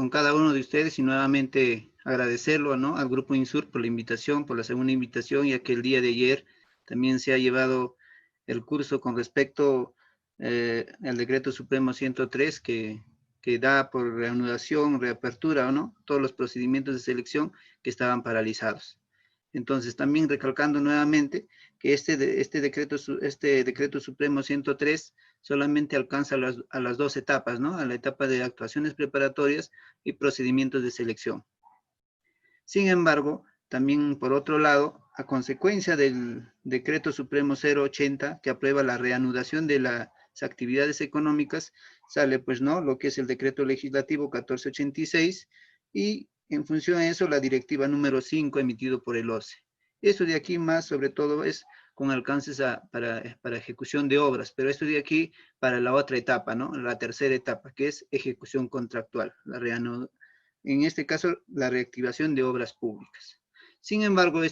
con cada uno de ustedes y nuevamente agradecerlo, ¿no?, al Grupo INSUR por la invitación, por la segunda invitación, ya que el día de ayer también se ha llevado el curso con respecto al Decreto Supremo 103 que da por reanudación, reapertura, ¿no?, todos los procedimientos de selección que estaban paralizados. Entonces, también recalcando nuevamente que este decreto Supremo 103 solamente alcanza a las dos etapas, ¿no?, a la etapa de actuaciones preparatorias y procedimientos de selección. Sin embargo, también por otro lado, a consecuencia del Decreto Supremo 080, que aprueba la reanudación de las actividades económicas, sale pues, ¿no?, lo que es el Decreto Legislativo 1486 y en función a eso la Directiva número 5 emitido por el OCE. Eso de aquí más sobre todo es con alcances para ejecución de obras, pero esto de aquí para la otra etapa, ¿no?, la tercera etapa, que es ejecución contractual, en este caso, la reactivación de obras públicas. Sin embargo,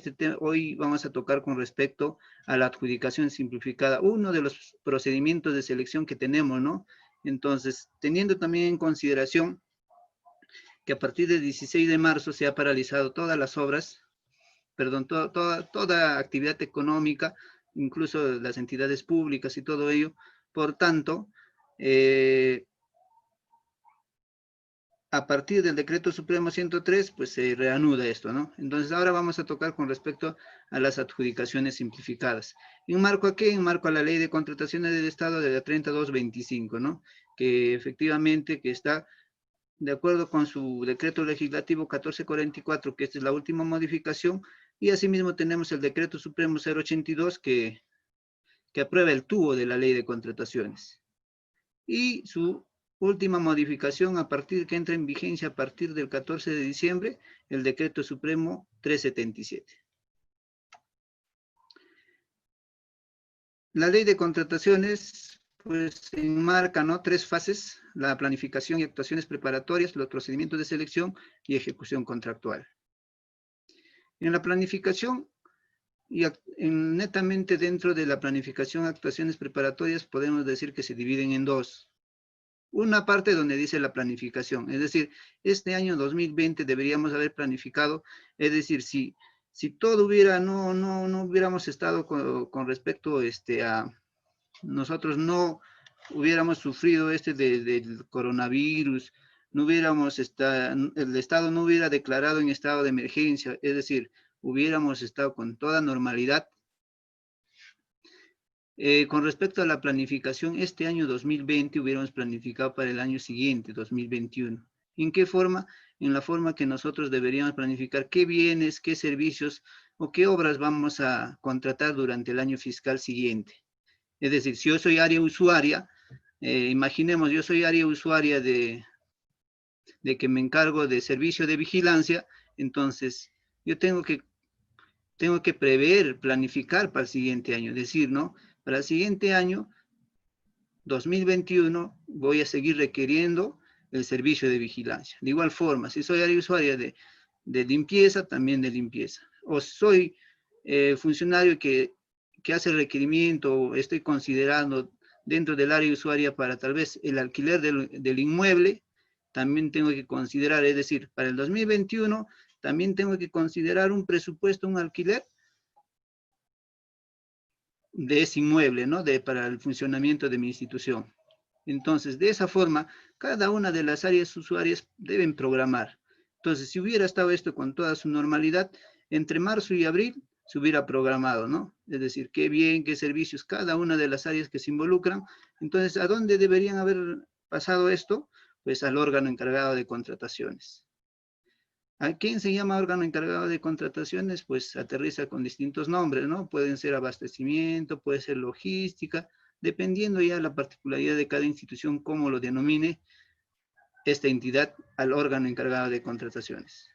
hoy vamos a tocar con respecto a la adjudicación simplificada, uno de los procedimientos de selección que tenemos, ¿no? Entonces, teniendo también en consideración que a partir del 16 de marzo se ha paralizado todas las obras, perdón, toda actividad económica, incluso las entidades públicas y todo ello, por tanto, a partir del Decreto Supremo 103, pues se reanuda esto, ¿no? Entonces, ahora vamos a tocar con respecto a las adjudicaciones simplificadas. ¿En marco a qué? En marco a la Ley de Contrataciones del Estado de la 3225, ¿no? Que efectivamente que está de acuerdo con su Decreto Legislativo 1444, que esta es la última modificación, y asimismo tenemos el Decreto Supremo 082, que aprueba el tubo de la Ley de Contrataciones. Y su última modificación que entra en vigencia a partir del 14 de diciembre, el Decreto Supremo 377. La Ley de Contrataciones, pues, enmarca, ¿no?, tres fases: la planificación y actuaciones preparatorias, los procedimientos de selección y ejecución contractual. En la planificación, netamente dentro de la planificación, actuaciones preparatorias, podemos decir que se dividen en dos. Una parte donde dice la planificación, es decir, este año 2020 deberíamos haber planificado, es decir, si todo hubiera, no hubiéramos estado con respecto a, nosotros no hubiéramos sufrido del coronavirus, no hubiéramos el Estado no hubiera declarado en estado de emergencia, es decir, hubiéramos estado con toda normalidad. Con respecto a la planificación, este año 2020 hubiéramos planificado para el año siguiente, 2021. ¿En qué forma? En la forma que nosotros deberíamos planificar qué bienes, qué servicios o qué obras vamos a contratar durante el año fiscal siguiente. Es decir, si yo soy área usuaria, imaginemos, yo soy área usuaria de que me encargo de servicio de vigilancia, entonces yo tengo que prever, planificar para el siguiente año, decir, ¿no? Para el siguiente año, 2021, voy a seguir requiriendo el servicio de vigilancia. De igual forma, si soy área usuaria de limpieza, también de limpieza. O soy funcionario que hace requerimiento, o estoy considerando dentro del área usuaria para tal vez el alquiler del inmueble, también tengo que considerar, es decir, para el 2021, también tengo que considerar un presupuesto, un alquiler de ese inmueble, ¿no? Para el funcionamiento de mi institución. Entonces, de esa forma, cada una de las áreas usuarias deben programar. Entonces, si hubiera estado esto con toda su normalidad, entre marzo y abril se hubiera programado, ¿no? Es decir, qué bien, qué servicios, cada una de las áreas que se involucran. Entonces, ¿a dónde deberían haber pasado esto? Pues al órgano encargado de contrataciones. ¿A quién se llama órgano encargado de contrataciones? Pues aterriza con distintos nombres, ¿no? Pueden ser abastecimiento, puede ser logística, dependiendo ya de la particularidad de cada institución, cómo lo denomine esta entidad al órgano encargado de contrataciones.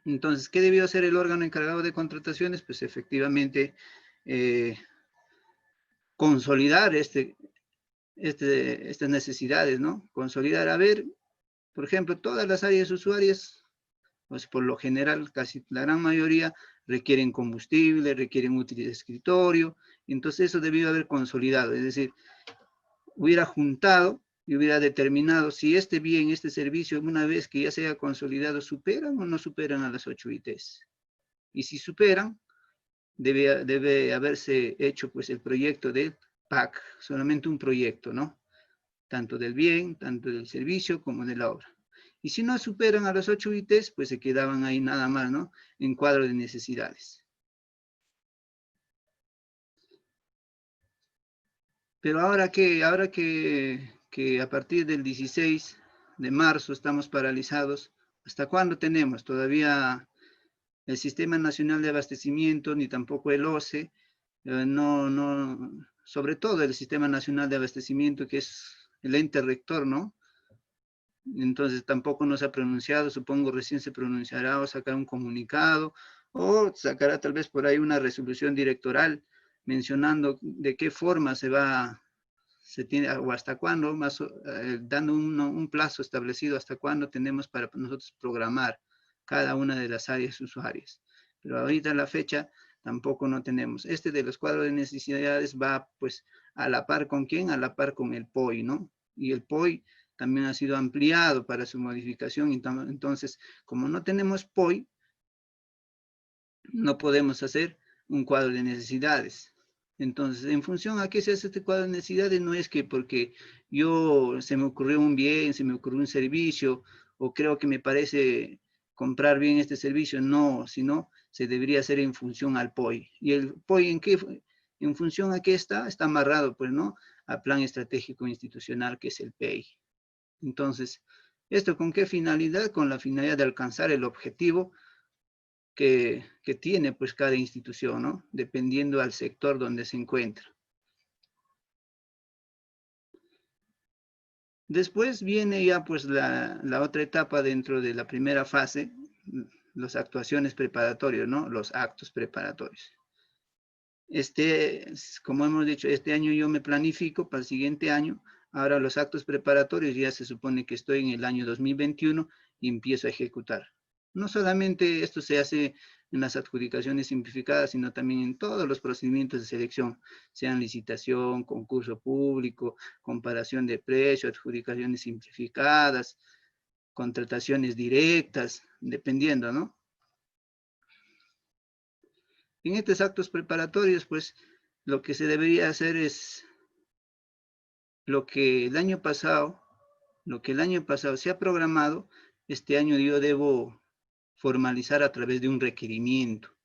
Entonces, ¿qué debió hacer el órgano encargado de contrataciones? Pues efectivamente consolidar estas necesidades, ¿no? Consolidar, a ver, por ejemplo, todas las áreas usuarias, pues por lo general, casi la gran mayoría requieren combustible, requieren útiles de escritorio, entonces eso debió haber consolidado, es decir, hubiera juntado y hubiera determinado si este bien, este servicio, una vez que ya se haya consolidado, superan o no superan a las 8 ITs. Y si superan, debe haberse hecho pues el proyecto del PAC, solamente un proyecto, ¿no? Tanto del bien, tanto del servicio como de la obra. Y si no superan a las 8 ITs, pues se quedaban ahí nada más, ¿no? En cuadro de necesidades. Pero ahora que a partir del 16 de marzo estamos paralizados, ¿hasta cuándo tenemos? Todavía el Sistema Nacional de Abastecimiento, ni tampoco el OCE, sobre todo el Sistema Nacional de Abastecimiento, que es el ente rector, ¿no? Entonces tampoco nos ha pronunciado, supongo recién se pronunciará o sacará un comunicado, o sacará tal vez por ahí una resolución directoral mencionando de qué forma se tiene, o hasta cuándo, dando un plazo establecido hasta cuándo tenemos para nosotros programar cada una de las áreas usuarias. Pero ahorita en la fecha tampoco no tenemos. Este de los cuadros de necesidades va pues a la par con ¿quién? A la par con el POI, ¿no? Y el POI también ha sido ampliado para su modificación. Entonces, como no tenemos POI, no podemos hacer un cuadro de necesidades. Entonces, en función a qué se hace este cuadro de necesidades, no es que porque se me ocurrió un bien, se me ocurrió un servicio, o creo que me parece comprar bien este servicio, no, sino se debería hacer en función al POI. ¿Y el POI en función a qué está? Está amarrado, pues, ¿no? Al Plan Estratégico Institucional, que es el PEI. Entonces, ¿esto con qué finalidad? Con la finalidad de alcanzar el objetivo que tiene pues cada institución, ¿no? Dependiendo al sector donde se encuentra. Después viene ya pues la otra etapa dentro de la primera fase, las actuaciones preparatorias, ¿no? Los actos preparatorios. Como hemos dicho, este año yo me planifico para el siguiente año. Ahora los actos preparatorios ya se supone que estoy en el año 2021 y empiezo a ejecutar. No solamente esto se hace en las adjudicaciones simplificadas, sino también en todos los procedimientos de selección, sean licitación, concurso público, comparación de precios, adjudicaciones simplificadas, contrataciones directas, dependiendo, ¿no? En estos actos preparatorios, pues, lo que se debería hacer es lo que el año pasado, se ha programado, este año yo debo formalizar a través de un requerimiento.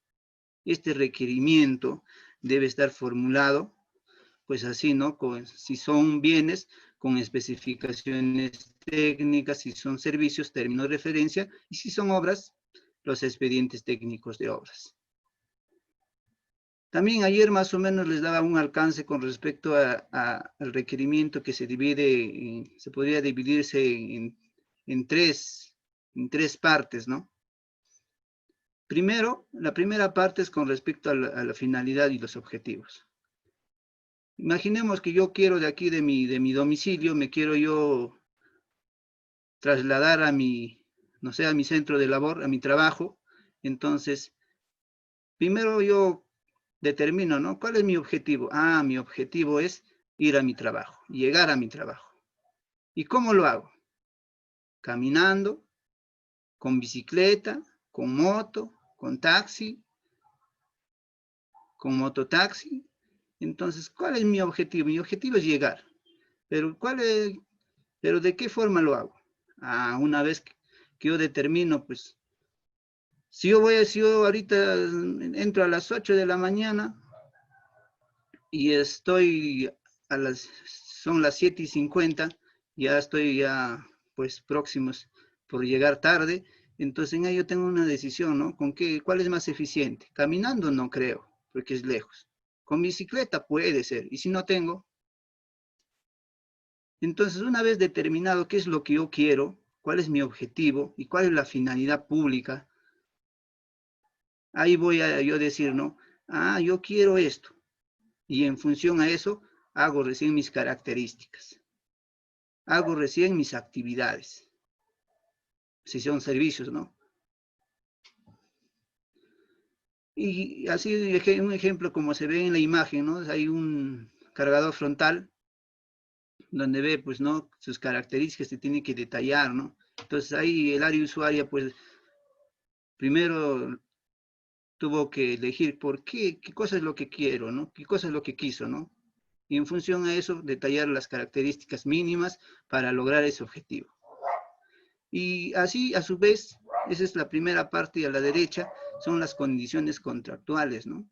Este requerimiento debe estar formulado, pues así, ¿no? Si son bienes, con especificaciones técnicas, si son servicios, términos de referencia, y si son obras, los expedientes técnicos de obras. También ayer más o menos les daba un alcance con respecto al requerimiento que se podría dividirse en tres partes, ¿no? Primero, la primera parte es con respecto a la finalidad y los objetivos. Imaginemos que yo quiero de aquí, de mi domicilio, me quiero yo trasladar no sé, a mi centro de labor, a mi trabajo. Entonces, primero yo determino, ¿no? ¿Cuál es mi objetivo? Ah, mi objetivo es ir a mi trabajo, llegar a mi trabajo. ¿Y cómo lo hago? Caminando, con bicicleta, con moto, con taxi, con mototaxi. Entonces, ¿cuál es mi objetivo? Mi objetivo es llegar. Pero, pero ¿de qué forma lo hago? Ah, una vez que yo determino, pues, si yo ahorita entro a las 8 de la mañana y son las 7:50, ya estoy pues próximos por llegar tarde, entonces en ello tengo una decisión, ¿no? ¿Cuál es más eficiente? Caminando no creo, porque es lejos. Con bicicleta puede ser, y si no tengo. Entonces, una vez determinado qué es lo que yo quiero, cuál es mi objetivo y cuál es la finalidad pública, ahí voy a yo decir, ¿no? Ah, yo quiero esto. Y en función a eso, hago recién mis características. Hago recién mis actividades. Si son servicios, ¿no? Y así un ejemplo como se ve en la imagen, ¿no? Hay un cargador frontal donde ve, pues, ¿no? Sus características se tiene que detallar, ¿no? Entonces ahí el área usuaria, pues, primero tuvo que elegir qué cosa es lo que quiero, ¿no? ¿Qué cosa es lo que quiso, ¿no? Y en función a eso, detallar las características mínimas para lograr ese objetivo. Y así, a su vez, esa es la primera parte, y a la derecha son las condiciones contractuales, ¿no?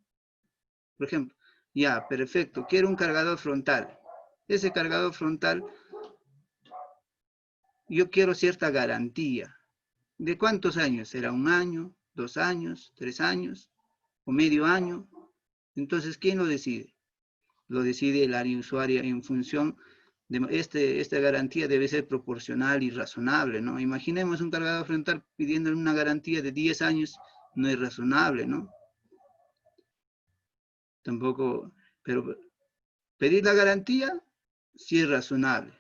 Por ejemplo, ya, perfecto, quiero un cargador frontal. Ese cargador frontal, yo quiero cierta garantía. ¿De cuántos años? ¿Será un año, 2 años, 3 años o medio año? Entonces, ¿quién lo decide? Lo decide el área usuaria en función de esta garantía debe ser proporcional y razonable, ¿no? Imaginemos un cargador frontal pidiendo una garantía de 10 años, no es razonable, ¿no? Tampoco, pero pedir la garantía sí es razonable,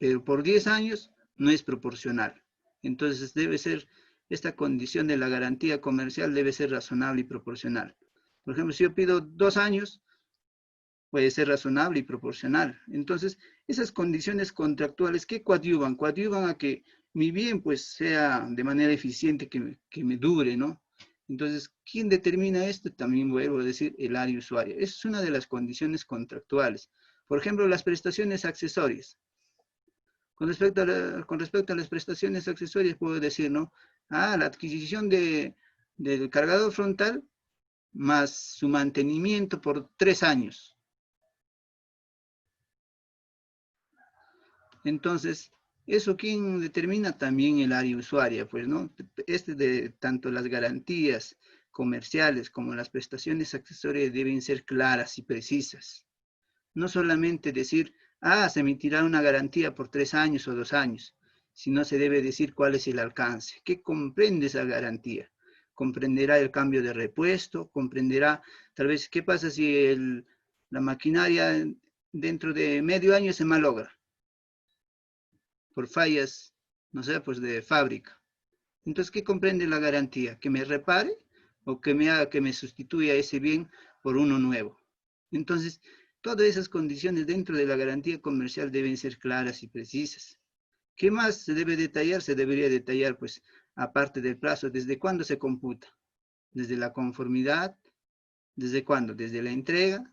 pero por 10 años no es proporcional. Entonces debe ser, esta condición de la garantía comercial debe ser razonable y proporcional. Por ejemplo, si yo pido 2 años, puede ser razonable y proporcional. Entonces, esas condiciones contractuales, ¿qué coadyuvan? Coadyuvan a que mi bien, pues, sea de manera eficiente, que me dure, ¿no? Entonces, ¿quién determina esto? También vuelvo a decir, el área usuaria. Esa es una de las condiciones contractuales. Por ejemplo, las prestaciones accesorias. Con respecto a las prestaciones accesorias, puedo decir, ¿no? Ah, la adquisición del cargador frontal más su mantenimiento por 3 años. Entonces, ¿eso quién determina? También el área usuaria, pues, ¿no? De tanto las garantías comerciales como las prestaciones accesorias deben ser claras y precisas. No solamente decir, ah, se emitirá una garantía por 3 años o 2 años, sino se debe decir cuál es el alcance. ¿Qué comprende esa garantía? Comprenderá el cambio de repuesto, comprenderá, tal vez, ¿qué pasa si la maquinaria dentro de medio año se malogra por fallas, no sé, pues de fábrica? Entonces, ¿qué comprende la garantía? ¿Que me repare o que me haga, que me sustituya ese bien por uno nuevo? Entonces, todas esas condiciones dentro de la garantía comercial deben ser claras y precisas. ¿Qué más se debe detallar? Se debería detallar, pues, aparte del plazo, ¿desde cuándo se computa? ¿Desde la conformidad? ¿Desde cuándo? Desde la entrega.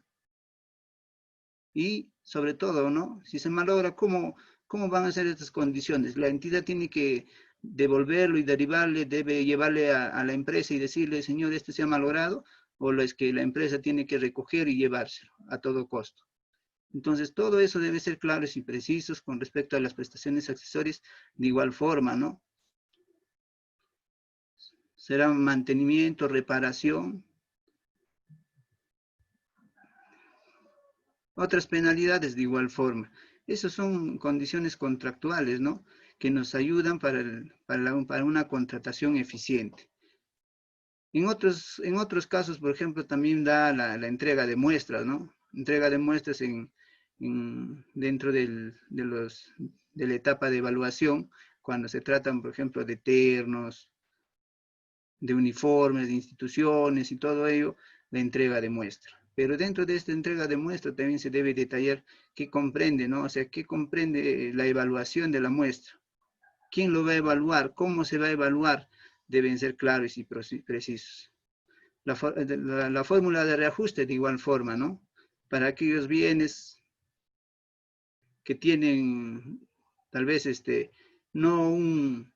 Y, sobre todo, ¿no? Si se malogra, ¿cómo van a ser estas condiciones? La entidad tiene que devolverlo y derivarle, debe llevarle a la empresa y decirle, señor, esto se ha malogrado, o es que la empresa tiene que recoger y llevárselo a todo costo. Entonces, todo eso debe ser claros y precisos con respecto a las prestaciones accesorias, de igual forma, ¿no? Será mantenimiento, reparación, otras penalidades de igual forma. Esas son condiciones contractuales, ¿no? Que nos ayudan para una contratación eficiente. En otros casos, por ejemplo, también da la entrega de muestras, ¿no? Entrega de muestras dentro de la etapa de evaluación, cuando se tratan, por ejemplo, de ternos, de uniformes, de instituciones y todo ello, la entrega de muestra. Pero dentro de esta entrega de muestra también se debe detallar qué comprende, ¿no? O sea, qué comprende la evaluación de la muestra. ¿Quién lo va a evaluar? ¿Cómo se va a evaluar? Deben ser claros y precisos. La fórmula de reajuste de igual forma, ¿no? Para aquellos bienes que tienen tal vez no un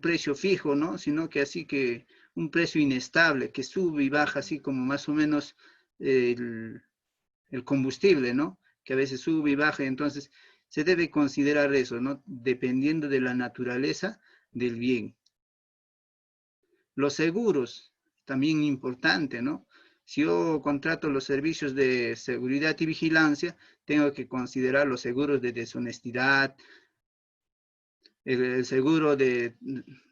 precio fijo, ¿no? Sino que así que un precio inestable, que sube y baja así como más o menos el combustible, ¿no? Que a veces sube y baja, entonces se debe considerar eso, ¿no? Dependiendo de la naturaleza del bien. Los seguros, también importante, ¿no? Si yo contrato los servicios de seguridad y vigilancia, tengo que considerar los seguros de deshonestidad, el seguro de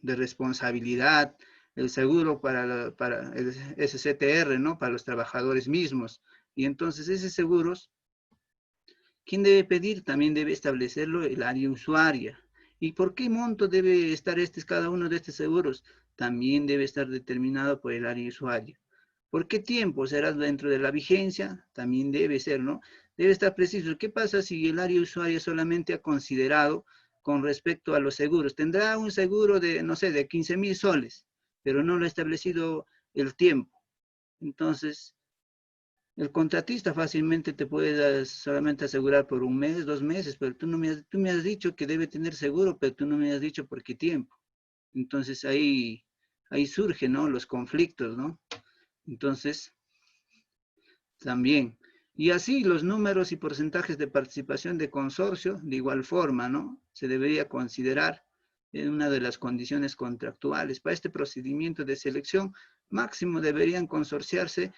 responsabilidad, el seguro para el SCTR, ¿no? Para los trabajadores mismos. Y entonces esos seguros, ¿quién debe pedir? También debe establecerlo el área usuaria. ¿Y por qué monto debe estar cada uno de estos seguros? También debe estar determinado por el área usuaria. ¿Por qué tiempo? ¿Será dentro de la vigencia? También debe ser, ¿no? Debe estar preciso. ¿Qué pasa si el área usuaria solamente ha considerado con respecto a los seguros? Tendrá un seguro de, no sé, de 15.000 soles, pero no lo ha establecido el tiempo. Entonces, el contratista fácilmente te puede solamente asegurar por un mes, 2 meses, pero tú me has dicho que debe tener seguro, pero tú no me has dicho por qué tiempo. Entonces ahí surgen, ¿no? Los conflictos, ¿no? Entonces, también. Y así los números y porcentajes de participación de consorcio, de igual forma, ¿no? Se debería considerar en una de las condiciones contractuales. Para este procedimiento de selección, máximo deberían consorciarse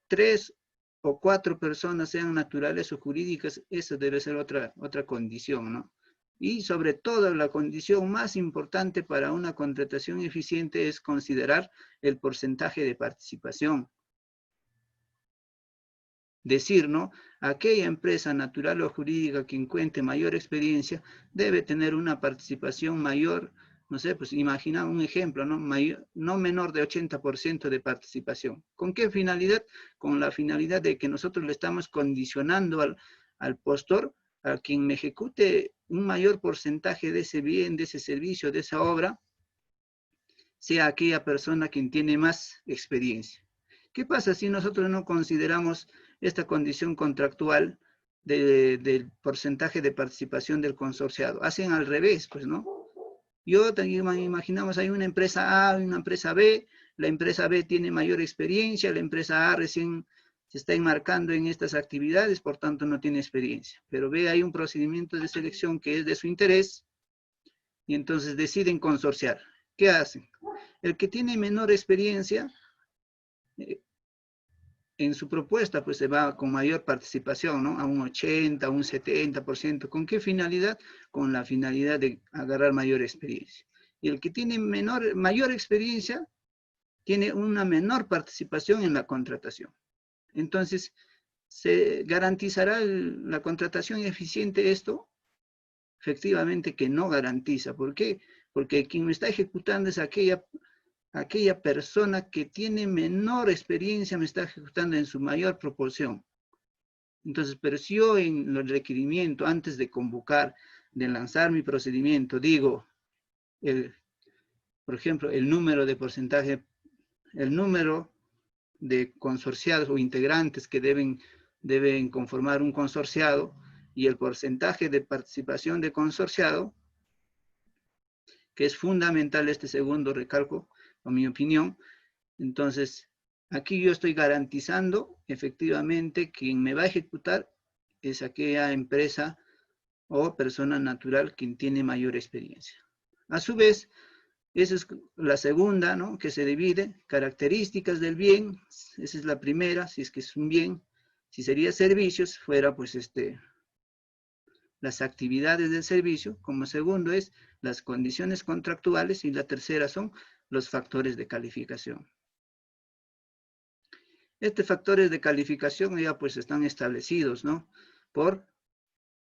3 o 4 personas, sean naturales o jurídicas. Esa debe ser otra condición, ¿no? Y sobre todo, la condición más importante para una contratación eficiente es considerar el porcentaje de participación. Decir, ¿no? Aquella empresa natural o jurídica que encuentre mayor experiencia debe tener una participación mayor, no sé, pues imagina un ejemplo, ¿no? No menor de 80% de participación. ¿Con qué finalidad? Con la finalidad de que nosotros le estamos condicionando al postor, a quien me ejecute un mayor porcentaje de ese bien, de ese servicio, de esa obra, sea aquella persona quien tiene más experiencia. ¿Qué pasa si nosotros no consideramos esta condición contractual del porcentaje de participación del consorciado? Hacen al revés, pues, ¿no? Imaginamos, hay una empresa A y una empresa B, la empresa B tiene mayor experiencia, la empresa A recién se está enmarcando en estas actividades, por tanto no tiene experiencia. Pero B, hay un procedimiento de selección que es de su interés, y entonces deciden consorciar. ¿Qué hacen? El que tiene menor experiencia eh, en su propuesta, pues se va con mayor participación, ¿no? A un 80, a un 70%. ¿Con qué finalidad? Con la finalidad de agarrar mayor experiencia. Y el que tiene mayor experiencia tiene una menor participación en la contratación. Entonces, ¿se garantizará la contratación eficiente esto? Efectivamente que no garantiza. ¿Por qué? Porque quien me está ejecutando es aquella persona que tiene menor experiencia, me está ejecutando en su mayor proporción. Entonces, pero si yo en el requerimiento, antes de convocar, de lanzar mi procedimiento, digo, por ejemplo, el número de porcentaje, el número de consorciados o integrantes que deben conformar un consorciado y el porcentaje de participación de consorciado, que es fundamental este segundo recalco, en mi opinión. Entonces, aquí yo estoy garantizando efectivamente quien me va a ejecutar es aquella empresa o persona natural quien tiene mayor experiencia. A su vez, esa es la segunda, ¿no? Que se divide, características del bien, esa es la primera, si es que es un bien. Si sería servicios, fuera pues las actividades del servicio. Como segundo es las condiciones contractuales y la tercera son los factores de calificación. Estos factores de calificación ya pues están establecidos, ¿no?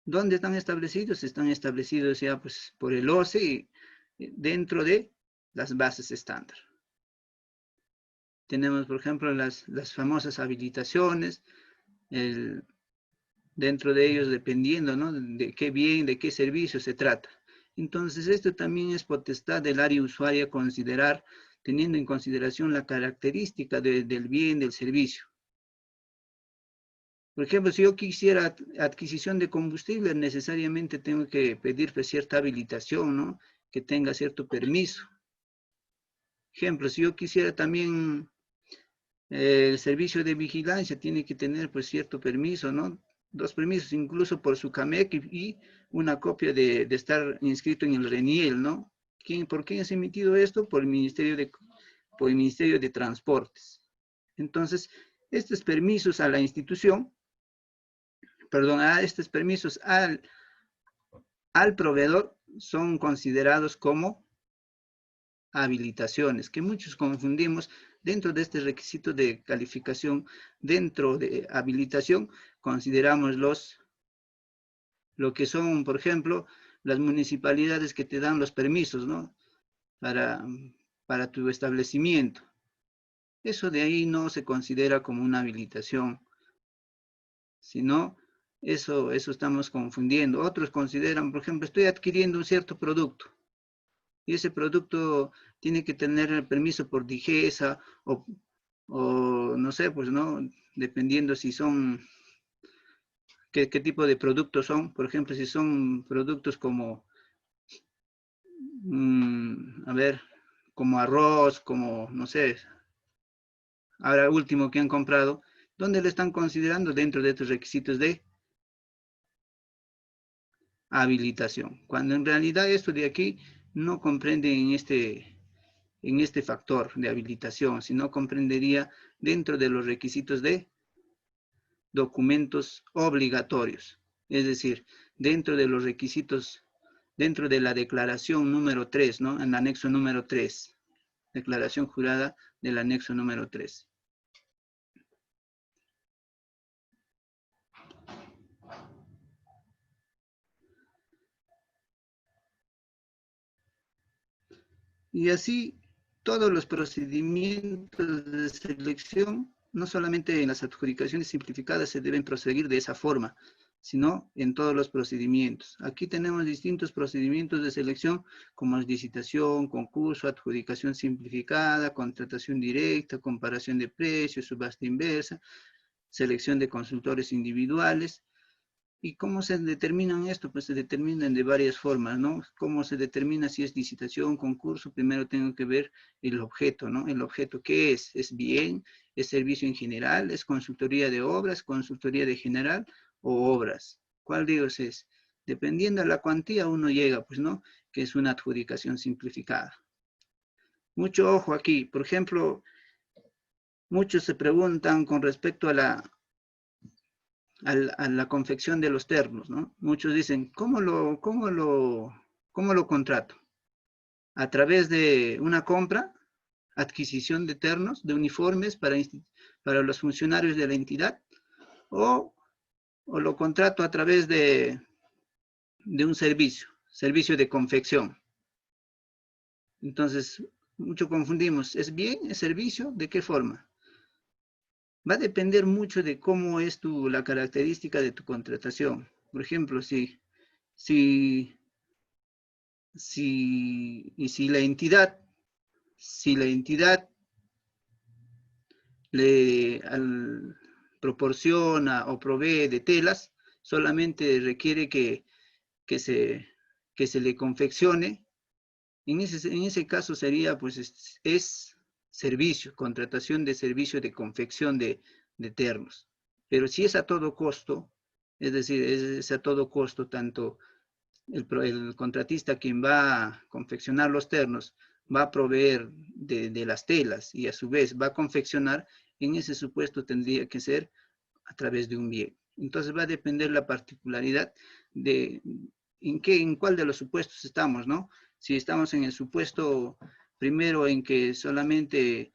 ¿Dónde están establecidos? Están establecidos ya pues por el OCE y dentro de las bases estándar. Tenemos, por ejemplo, las famosas habilitaciones, dentro de ellos dependiendo, ¿no? De qué bien, de qué servicio se trata. Entonces, esto también es potestad del área usuaria considerar, teniendo en consideración la característica del bien, del servicio. Por ejemplo, si yo quisiera adquisición de combustible, necesariamente tengo que pedir pues, cierta habilitación, ¿no? Que tenga cierto permiso. Ejemplo, si yo quisiera también el servicio de vigilancia, tiene que tener pues cierto permiso, ¿no? 2 permisos, incluso por su CAMEC y una copia de estar inscrito en el RENIEL, ¿no? ¿Por quién es emitido esto? Por el Ministerio de Transportes. Entonces, estos permisos a la institución, perdón, a estos permisos al proveedor son considerados como habilitaciones, que muchos confundimos dentro de este requisito de calificación. Dentro de habilitación consideramos lo que son, por ejemplo, las municipalidades que te dan los permisos, ¿no? Para tu establecimiento. Eso de ahí no se considera como una habilitación, sino eso estamos confundiendo. Otros consideran, por ejemplo, estoy adquiriendo un cierto producto y ese producto tiene que tener el permiso por DIGESA o no sé, pues no, dependiendo si son, qué tipo de productos son. Por ejemplo, si son productos como, a ver, como arroz, como, no sé, ahora último que han comprado, ¿dónde le están considerando dentro de estos requisitos de habilitación? Cuando en realidad esto de aquí no comprende en este factor de habilitación, sino comprendería dentro de los requisitos de documentos obligatorios. Es decir, dentro de los requisitos, dentro de la declaración número 3, ¿no? En el anexo número 3, declaración jurada del anexo número 3. Y así todos los procedimientos de selección, no solamente en las adjudicaciones simplificadas se deben proseguir de esa forma, sino en todos los procedimientos. Aquí tenemos distintos procedimientos de selección, como es licitación, concurso, adjudicación simplificada, contratación directa, comparación de precios, subasta inversa, selección de consultores individuales. ¿Y cómo se determinan esto? Pues se determinan de varias formas, ¿no? ¿Cómo se determina si es licitación, concurso? Primero tengo que ver el objeto, ¿no? El objeto, ¿qué es? ¿Es bien? ¿Es servicio en general? ¿Es consultoría de obras? ¿Consultoría de general? ¿O obras? ¿Cuál de ellos es? Dependiendo de la cuantía uno llega, pues, ¿no? Que es una adjudicación simplificada. Mucho ojo aquí. Por ejemplo, muchos se preguntan con respecto a la confección de los ternos, ¿no? Muchos dicen, cómo lo contrato? ¿A través de una compra, adquisición de ternos, de uniformes para los funcionarios de la entidad? ¿O lo contrato a través de un servicio de confección? Entonces, mucho confundimos, ¿es bien? ¿Es servicio? ¿De qué forma? Va a depender mucho de cómo es la característica de tu contratación. Por ejemplo, si si si la entidad proporciona o provee de telas, solamente requiere que se, que se le confeccione. En ese caso sería, pues, es servicio, contratación de servicio de confección de ternos. Pero si es a todo costo, es decir, es a todo costo, tanto el contratista quien va a confeccionar los ternos va a proveer de las telas y a su vez va a confeccionar, en ese supuesto tendría que ser a través de un bien. Entonces va a depender la particularidad de en cuál de los supuestos estamos, ¿no? Si estamos en el supuesto primero en que solamente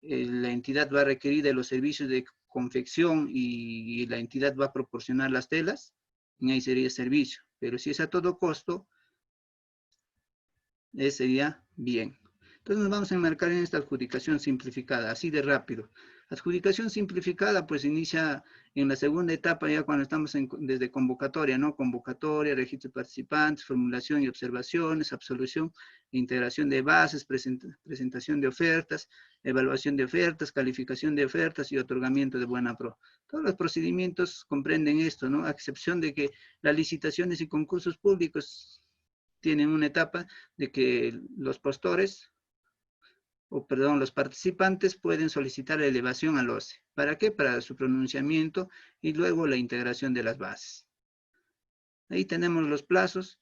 la entidad va a requerir de los servicios de confección y la entidad va a proporcionar las telas, y ahí sería servicio. Pero si es a todo costo, sería bien. Entonces nos vamos a enmarcar en esta adjudicación simplificada, así de rápido. Adjudicación simplificada, pues inicia en la segunda etapa, ya cuando estamos desde convocatoria, ¿no? Convocatoria, registro de participantes, formulación y observaciones, absolución e integración de bases, presentación de ofertas, evaluación de ofertas, calificación de ofertas y otorgamiento de buena pro. Todos los procedimientos comprenden esto, ¿no? A excepción de que las licitaciones y concursos públicos tienen una etapa de que los postores, los participantes pueden solicitar la elevación al OCE. ¿Para qué? Para su pronunciamiento y luego la integración de las bases. Ahí tenemos los plazos,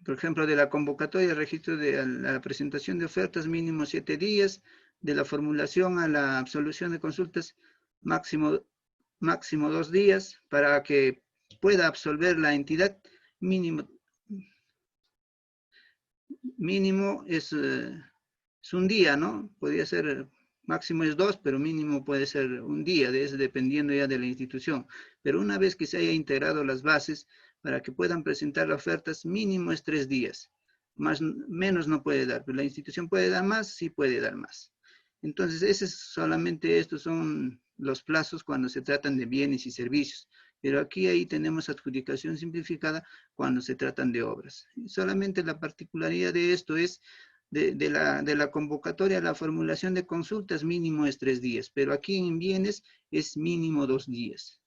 por ejemplo, de la convocatoria, registro de la presentación de ofertas, mínimo 7 días, de la formulación a la absolución de consultas, máximo 2 días, para que pueda absolver la entidad, mínimo es un día, ¿no? Podría ser, máximo es 2, pero mínimo puede ser un día, dependiendo ya de la institución. Pero una vez que se haya integrado las bases, para que puedan presentar las ofertas, mínimo es 3 días. Menos no puede dar, pero la institución puede dar más, sí puede dar más. Entonces, estos son los plazos cuando se tratan de bienes y servicios. Pero aquí ahí tenemos adjudicación simplificada cuando se tratan de obras. Y solamente la particularidad de esto es de la convocatoria, la formulación de consultas mínimo es 3 días, pero aquí en bienes es mínimo 2 días.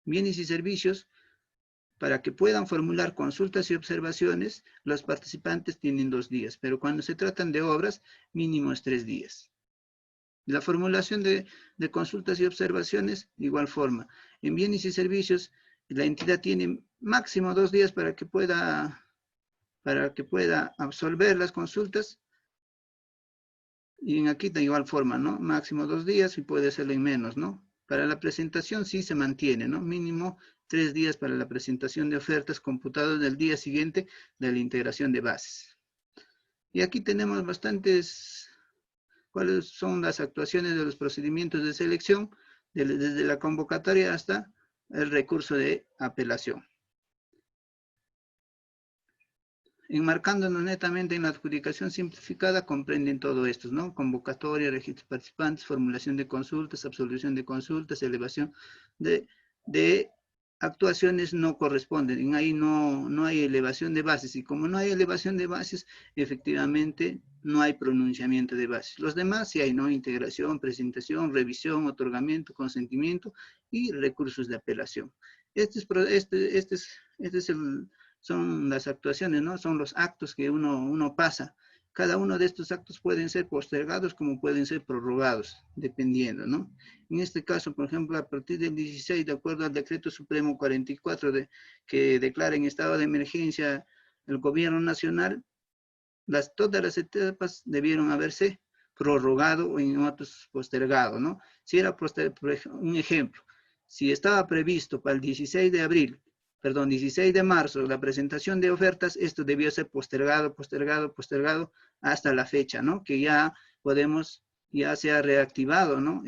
Bienes y servicios, para que puedan formular consultas y observaciones, los participantes tienen 2 días, pero cuando se tratan de obras, mínimo es 3 días. La formulación de consultas y observaciones, de igual forma. En bienes y servicios, la entidad tiene máximo 2 días para que pueda absolver las consultas. Y en aquí de igual forma, ¿no? Máximo 2 días y puede ser en menos, ¿no? Para la presentación sí se mantiene, ¿no? Mínimo 3 días para la presentación de ofertas computadas del día siguiente de la integración de bases. Y aquí tenemos bastantes, cuáles son las actuaciones de los procedimientos de selección, desde la convocatoria hasta el recurso de apelación. Enmarcándonos netamente en la adjudicación simplificada, comprenden todo esto, ¿no? Convocatoria, registro de participantes, formulación de consultas, absolución de consultas, elevación de actuaciones no corresponden. Ahí no hay elevación de bases, y como no hay elevación de bases, efectivamente no hay pronunciamiento de bases. Los demás sí hay, ¿no? Integración, presentación, revisión, otorgamiento, consentimiento y recursos de apelación. Son las actuaciones, ¿no? Son los actos que uno pasa. Cada uno de estos actos pueden ser postergados como pueden ser prorrogados, dependiendo, ¿no? En este caso, por ejemplo, a partir del 16, de acuerdo al Decreto Supremo 44, que declara en estado de emergencia el gobierno nacional, todas las etapas debieron haberse prorrogado o en otros postergado, ¿no? Si era un ejemplo, si estaba previsto para el 16 de abril, 16 de marzo, la presentación de ofertas, esto debió ser postergado hasta la fecha, ¿no? Que ya ya se ha reactivado, ¿no?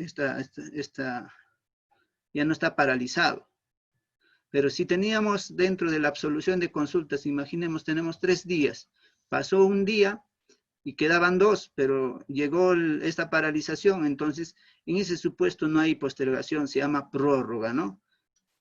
Ya no está paralizado. Pero si teníamos dentro de la absolución de consultas, imaginemos, tenemos 3 días, pasó un día y quedaban 2, pero llegó esta paralización, entonces en ese supuesto no hay postergación, se llama prórroga, ¿no?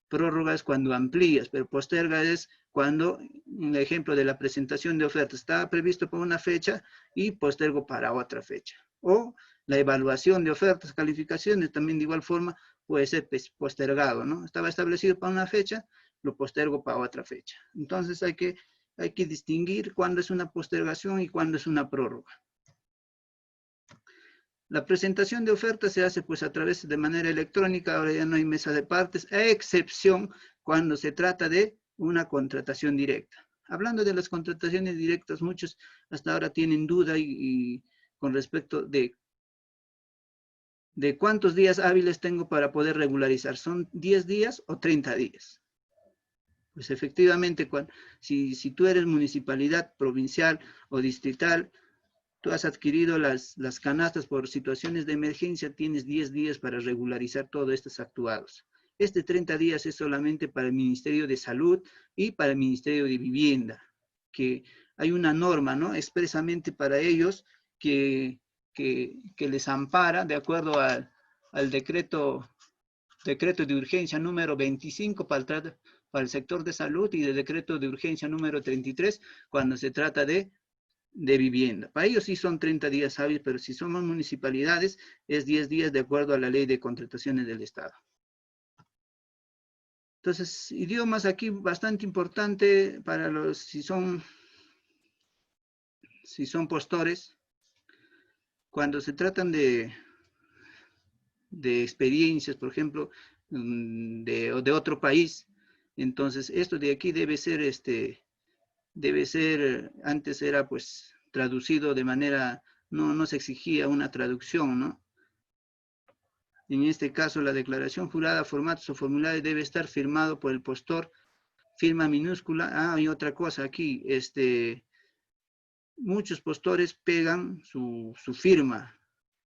Prórroga es cuando amplías, pero posterga es cuando, en el ejemplo de la presentación de ofertas, estaba previsto para una fecha y postergo para otra fecha. O la evaluación de ofertas, calificaciones, también de igual forma puede ser postergado, ¿no? Estaba establecido para una fecha, lo postergo para otra fecha. Entonces hay que distinguir cuándo es una postergación y cuándo es una prórroga. La presentación de ofertas se hace pues a través de manera electrónica, ahora ya no hay mesa de partes, a excepción cuando se trata de una contratación directa. Hablando de las contrataciones directas, muchos hasta ahora tienen duda y con respecto de cuántos días hábiles tengo para poder regularizar. ¿Son 10 días o 30 días? Pues efectivamente, si tú eres municipalidad provincial o distrital, tú has adquirido las canastas por situaciones de emergencia, tienes 10 días para regularizar todos estos actuados. 30 días es solamente para el Ministerio de Salud y para el Ministerio de Vivienda, que hay una norma, ¿no? Expresamente para ellos que les ampara de acuerdo al decreto de urgencia número 25 para el sector de salud y del decreto de urgencia número 33 cuando se trata de vivienda. Para ellos sí son 30 días hábiles, pero si somos municipalidades es 10 días de acuerdo a la ley de contrataciones del Estado. Entonces, idiomas aquí bastante importante para si son postores. Cuando se tratan de experiencias, por ejemplo, de otro país, entonces esto de aquí debe ser, antes era pues traducido de manera, no se exigía una traducción, ¿no? En este caso, la declaración jurada, formatos o formularios debe estar firmado por el postor, firma minúscula. Ah, y otra cosa aquí, muchos postores pegan su firma.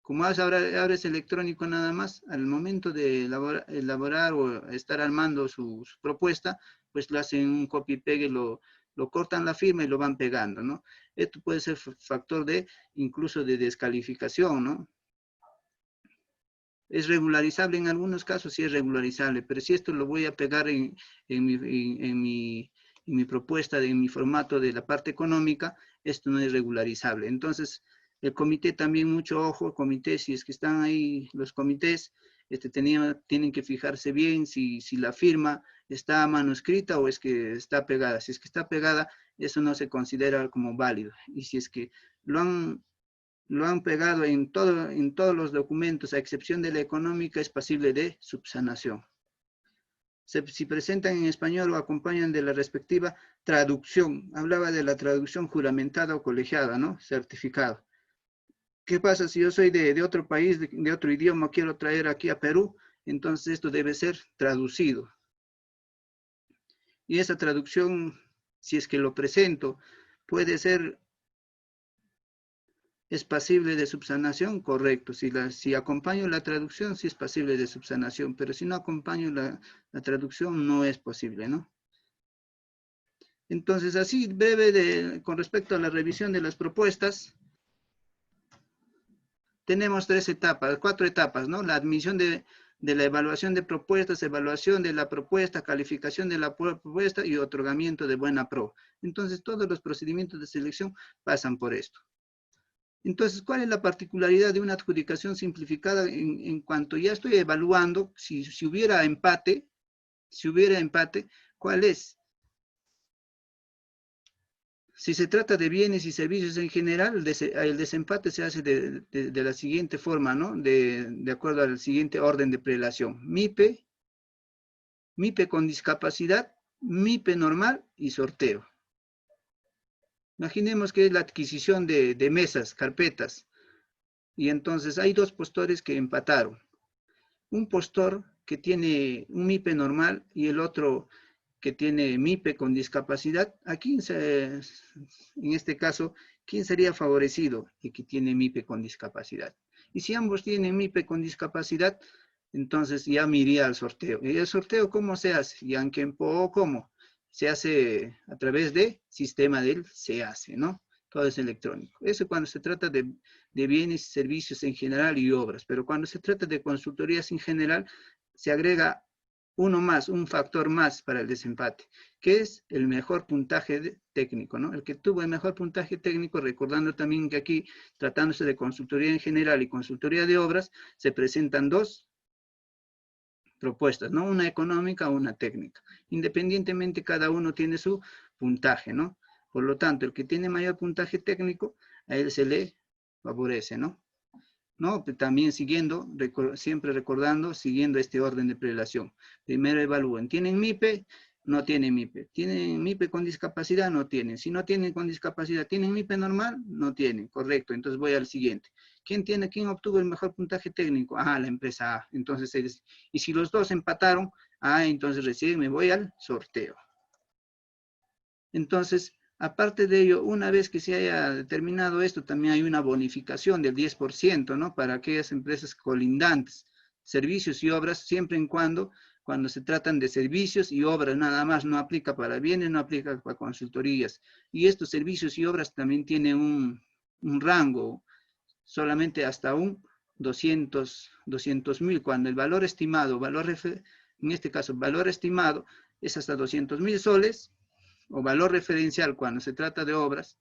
Como ahora es electrónico nada más, al momento de elaborar o estar armando su propuesta, pues lo hacen un copy y pegue, lo lo cortan la firma y lo van pegando, ¿no? Esto puede ser factor de, incluso de descalificación, ¿no? Es regularizable en algunos casos, sí es regularizable, pero si esto lo voy a pegar en mi propuesta, en mi formato de la parte económica, esto no es regularizable. Entonces, el comité también, mucho ojo, el comité, si es que están ahí los comités, tienen que fijarse bien si la firma está manuscrita o es que está pegada. Si es que está pegada, eso no se considera como válido. Y si es que lo han pegado en todos los documentos, a excepción de la económica, es pasible de subsanación. Si presentan en español o acompañan de la respectiva traducción, hablaba de la traducción juramentada o colegiada, ¿no? Certificado. ¿Qué pasa si yo soy de otro país, de otro idioma, quiero traer aquí a Perú? Entonces esto debe ser traducido. Y esa traducción, si es que lo presento, puede ser, ¿es pasible de subsanación? Correcto. Si acompaño la traducción, sí es pasible de subsanación, pero si no acompaño la traducción, no es posible, ¿no? Entonces, así breve con respecto a la revisión de las propuestas, tenemos cuatro etapas, ¿no? La admisión de la evaluación de propuestas, evaluación de la propuesta, calificación de la propuesta y otorgamiento de buena pro. Entonces, todos los procedimientos de selección pasan por esto. Entonces, ¿cuál es la particularidad de una adjudicación simplificada en cuanto ya estoy evaluando si hubiera empate, ¿cuál es? Si se trata de bienes y servicios en general, el desempate se hace de la siguiente forma, ¿no? De acuerdo al siguiente orden de prelación. MIPE con discapacidad, MIPE normal y sorteo. Imaginemos que es la adquisición de mesas, carpetas, y entonces hay dos postores que empataron. Un postor que tiene un MIPE normal y el otro que tiene MIPE con discapacidad, en este caso, ¿quién sería favorecido? El que tiene MIPE con discapacidad. Y si ambos tienen MIPE con discapacidad, entonces ya me iría al sorteo. ¿Y el sorteo cómo se hace? ¿Y aunque cómo? Se hace a través de sistema del SEACE, ¿no? Todo es electrónico. Eso cuando se trata de bienes y servicios en general y obras, pero cuando se trata de consultorías en general, se agrega uno más, un factor más para el desempate, que es el mejor puntaje técnico, ¿no? El que tuvo el mejor puntaje técnico, recordando también que aquí, tratándose de consultoría en general y consultoría de obras, se presentan dos propuestas, ¿no? Una económica o una técnica. Independientemente, cada uno tiene su puntaje, ¿no? Por lo tanto, el que tiene mayor puntaje técnico, a él se le favorece, ¿no? ¿No? También siempre recordando, siguiendo este orden de prelación. Primero evalúen, ¿tienen MIPE? No tienen MIPE. ¿Tienen MIPE con discapacidad? No tienen. Si no tienen con discapacidad, ¿tienen MIPE normal? No tienen, correcto. Entonces voy al siguiente. ¿Quién obtuvo el mejor puntaje técnico? Ah, la empresa A. Entonces, y si los dos empataron, entonces recién me voy al sorteo. Entonces, aparte de ello, una vez que se haya determinado esto, también hay una bonificación del 10%, ¿no? Para aquellas empresas colindantes, servicios y obras, siempre y cuando se tratan de servicios y obras nada más, no aplica para bienes, no aplica para consultorías. Y estos servicios y obras también tienen un rango, solamente hasta un 200.000, cuando el valor estimado, en este caso, valor estimado es hasta 200.000 soles, o valor referencial cuando se trata de obras,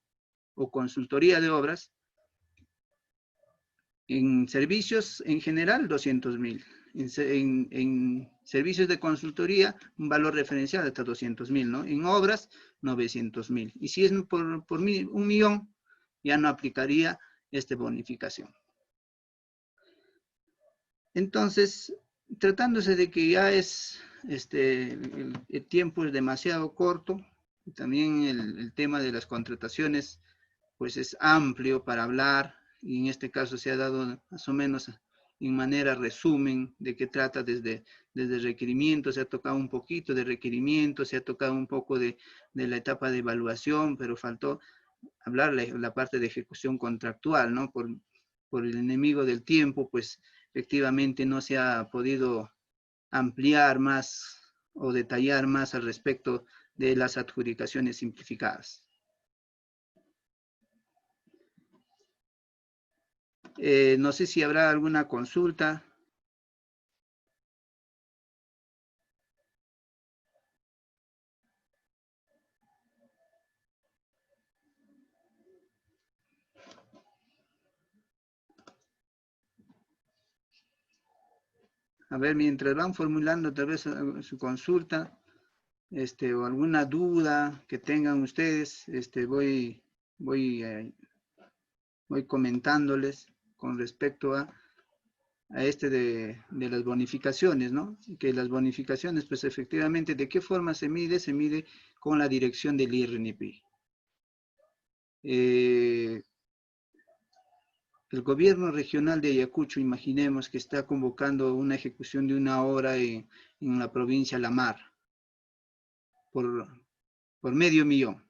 o consultoría de obras, en servicios en general 200.000, en servicios de consultoría un valor referencial hasta 200.000, ¿no? En obras 900.000, y si es por 1.000.000, ya no aplicaría esta bonificación. Entonces, tratándose de que ya el tiempo es demasiado corto, también el tema de las contrataciones pues es amplio para hablar, y en este caso se ha dado más o menos en manera resumen de qué trata desde requerimiento, se ha tocado un poquito de requerimiento, se ha tocado un poco de la etapa de evaluación, pero faltó hablar la parte de ejecución contractual, ¿no? Por el enemigo del tiempo, pues efectivamente no se ha podido ampliar más o detallar más al respecto de las adjudicaciones simplificadas. No sé si habrá alguna consulta. A ver, mientras van formulando tal vez su consulta, o alguna duda que tengan ustedes, voy comentándoles con respecto a de las bonificaciones, ¿no? Que las bonificaciones, pues efectivamente, ¿de qué forma se mide? Se mide con la dirección del IRNP. El gobierno regional de Ayacucho, imaginemos que está convocando una ejecución de una obra en la provincia La Mar por, por $500,000.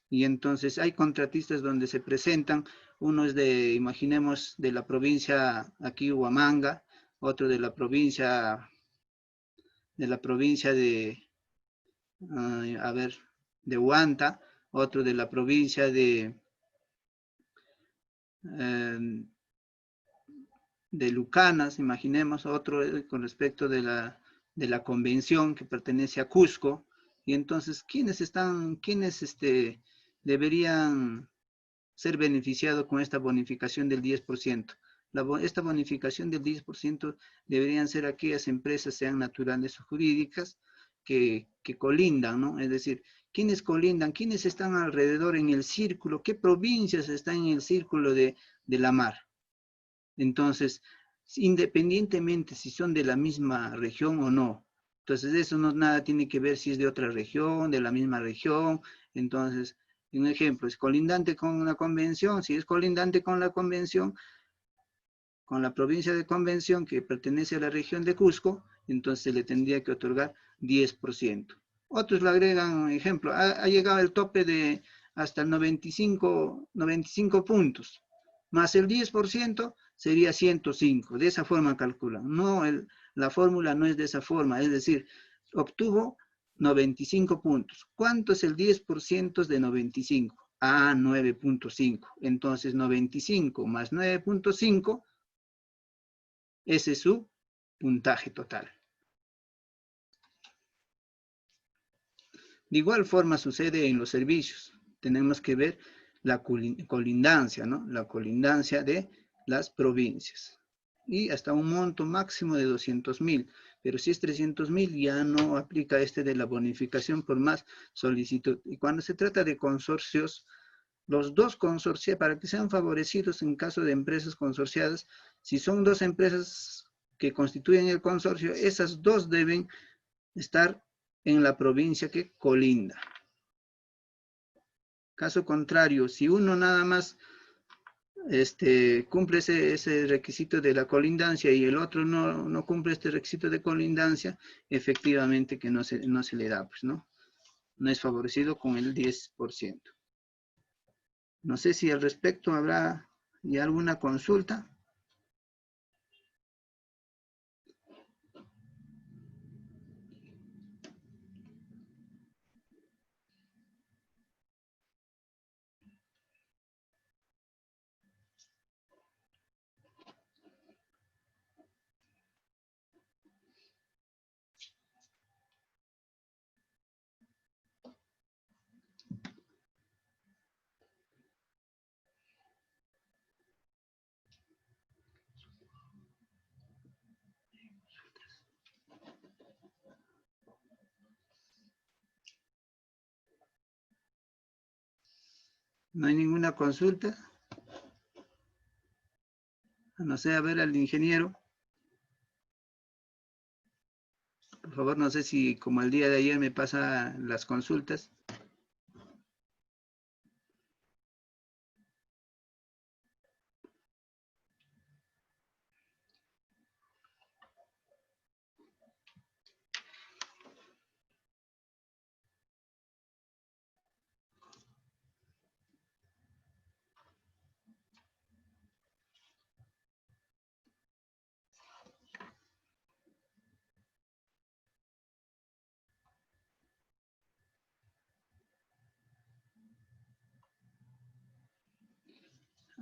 Y entonces hay contratistas donde se presentan, uno es imaginemos, de la provincia aquí Huamanga, otro de la provincia a ver, de Huanta, otro de la provincia eh, de Lucanas, imaginemos, otro con respecto de la convención que pertenece a Cusco. Y entonces, ¿quiénes deberían ser beneficiados con esta bonificación del 10%? Esta bonificación del 10% deberían ser aquellas empresas, sean naturales o jurídicas, que colindan, ¿no? Es decir, ¿quiénes colindan? ¿Quiénes están alrededor en el círculo? ¿Qué provincias están en el círculo de la mar? Entonces, independientemente si son de la misma región o no, entonces eso no nada tiene que ver si es de otra región, de la misma región. Entonces, un ejemplo, es colindante con la convención. Si es colindante con la convención, con la provincia de Convención que pertenece a la región de Cusco, entonces se le tendría que otorgar 10%. Otros le agregan, ejemplo, ha llegado el tope de hasta el 95 puntos, más el 10% sería 105. De esa forma calculan. No, la fórmula no es de esa forma, es decir, obtuvo 95 puntos. ¿Cuánto es el 10% de 95? 9.5. Entonces 95 más 9.5, ese es su puntaje total. De igual forma sucede en los servicios. Tenemos que ver la colindancia, ¿no? La colindancia de las provincias. Y hasta un monto máximo de 200,000. Pero si es 300,000, ya no aplica de la bonificación por más solicitud. Y cuando se trata de consorcios, los dos consorcios, para que sean favorecidos en caso de empresas consorciadas, si son dos empresas que constituyen el consorcio, esas dos deben estar en la provincia que colinda. Caso contrario, si uno nada más cumple ese requisito de la colindancia y el otro no cumple este requisito de colindancia, efectivamente que no se le da, pues, ¿no? No es favorecido con el 10%. No sé si al respecto habrá ya alguna consulta. ¿No hay ninguna consulta? No sé, a ver al ingeniero. Por favor, no sé si como el día de ayer me pasa las consultas.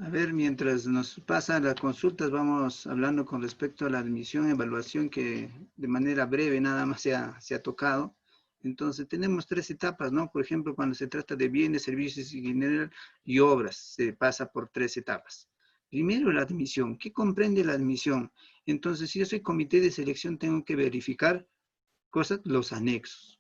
A ver, mientras nos pasan las consultas, vamos hablando con respecto a la admisión, evaluación, que de manera breve nada más se ha tocado. Entonces, tenemos 3 etapas, ¿no? Por ejemplo, cuando se trata de bienes, servicios y general y obras, se pasa por 3 etapas. Primero, la admisión. ¿Qué comprende la admisión? Entonces, si yo soy comité de selección, tengo que verificar cosas, los anexos,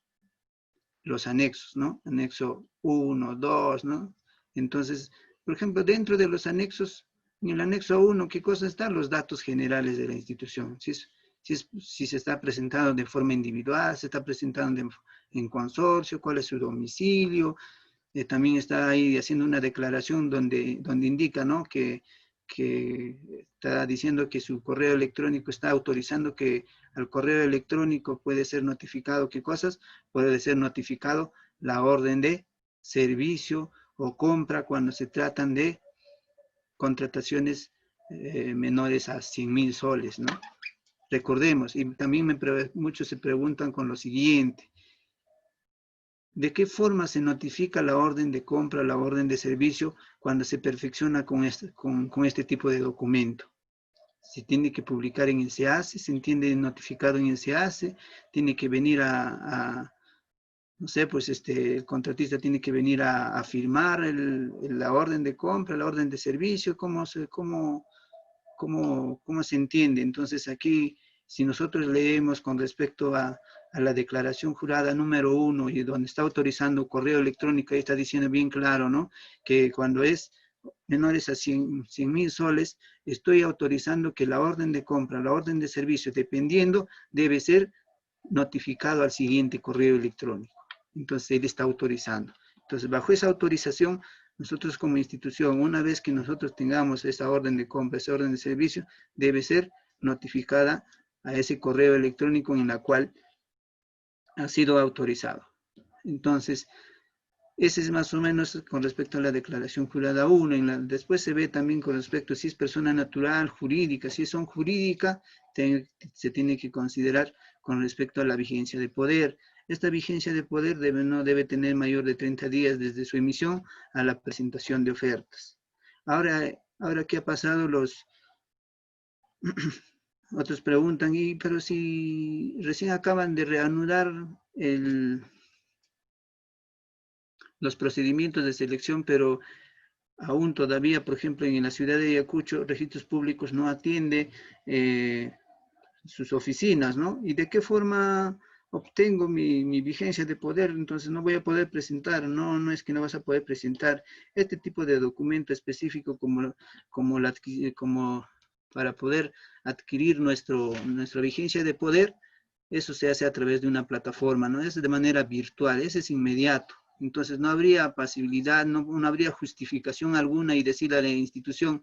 ¿no? Anexo 1, 2, ¿no? Entonces, por ejemplo, dentro de los anexos, en el anexo 1, ¿qué cosa están? Los datos generales de la institución. Si se está presentando de forma individual, se está presentando en consorcio, cuál es su domicilio. También está ahí haciendo una declaración donde indica, ¿no? Que está diciendo que su correo electrónico está autorizando que al correo electrónico puede ser notificado, ¿qué cosas? Puede ser notificado la orden de servicio o compra cuando se tratan de contrataciones menores a 100.000 soles, ¿no? Recordemos, y también muchos se preguntan con lo siguiente: ¿de qué forma se notifica la orden de compra, la orden de servicio cuando se perfecciona con este tipo de documento? Se tiene que publicar en el SEACE, se entiende notificado en el SEACE, tiene que venir no sé, pues el contratista tiene que venir a firmar la orden de compra, la orden de servicio, cómo se entiende. Entonces aquí, si nosotros leemos con respecto a la declaración jurada número 1 y donde está autorizando correo electrónico, ahí está diciendo bien claro, ¿no? Que cuando es menores a 100.000 soles, estoy autorizando que la orden de compra, la orden de servicio, dependiendo, debe ser notificado al siguiente correo electrónico. Entonces, él está autorizando. Entonces, bajo esa autorización, nosotros como institución, una vez que nosotros tengamos esa orden de compra, esa orden de servicio, debe ser notificada a ese correo electrónico en la cual ha sido autorizado. Entonces, ese es más o menos con respecto a la declaración jurada 1. Después se ve también con respecto a si es persona natural, jurídica. Si son jurídica, se tiene que considerar con respecto a la vigencia de poder. Esta vigencia de poder no debe tener mayor de 30 días desde su emisión a la presentación de ofertas. Ahora ¿qué ha pasado? Otros preguntan, pero si recién acaban de reanudar los procedimientos de selección, pero aún todavía, por ejemplo, en la ciudad de Ayacucho, Registros Públicos no atiende sus oficinas, ¿no? ¿Y de qué forma obtengo mi vigencia de poder? Entonces no voy a poder presentar, no es que no vas a poder presentar este tipo de documento específico como para poder adquirir nuestra vigencia de poder. Eso se hace a través de una plataforma, ¿no? Es de manera virtual, ese es inmediato. Entonces no habría pasibilidad, no habría justificación alguna y decirle a la institución,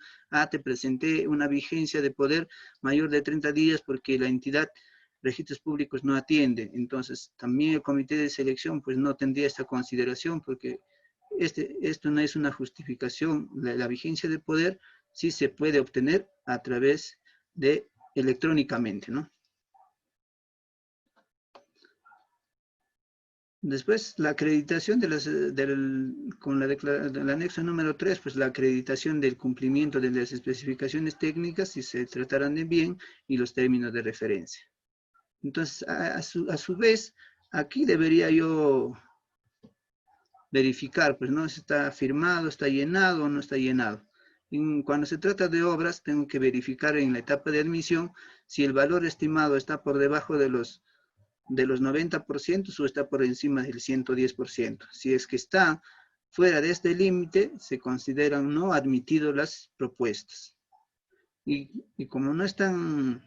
te presenté una vigencia de poder mayor de 30 días porque la entidad Registros Públicos no atiende. Entonces también el comité de selección pues no tendría esta consideración porque esto no es una justificación. La vigencia de poder sí se puede obtener a través de electrónicamente, ¿no? Después, la acreditación con del anexo número 3, pues la acreditación del cumplimiento de las especificaciones técnicas, si se tratarán de bien, y los términos de referencia. Entonces, a su vez, aquí debería yo verificar, pues, ¿no? Si está firmado, está llenado o no está llenado. Cuando se trata de obras, tengo que verificar en la etapa de admisión si el valor estimado está por debajo de los 90% o está por encima del 110%. Si es que está fuera de este límite, se consideran no admitidos las propuestas. Y como no están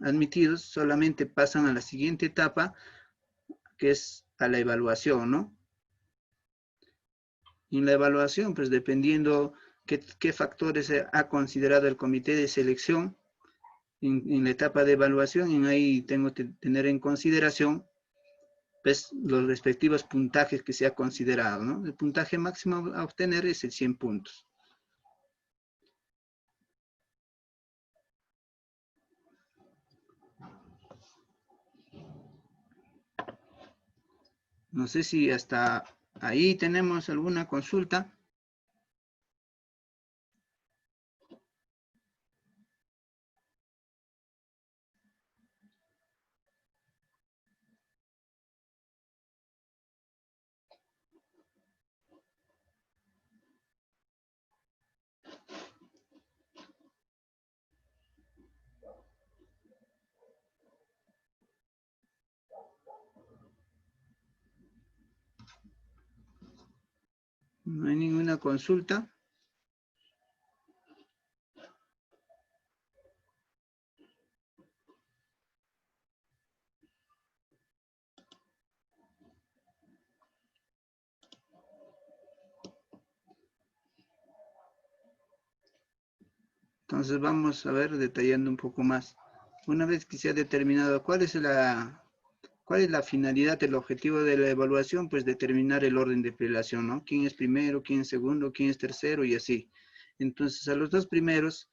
admitidos, solamente pasan a la siguiente etapa, que es a la evaluación, ¿no? Y en la evaluación, pues dependiendo qué factores ha considerado el comité de selección en la etapa de evaluación, y ahí tengo que tener en consideración pues, los respectivos puntajes que se ha considerado, ¿no? El puntaje máximo a obtener es el 100 puntos. No sé si hasta ahí tenemos alguna consulta. No hay ninguna consulta. Entonces vamos a ver detallando un poco más. Una vez que se ha determinado cuál es la finalidad, el objetivo de la evaluación, pues determinar el orden de prelación, ¿no? ¿Quién es primero, quién es segundo, quién es tercero y así? Entonces a los dos primeros,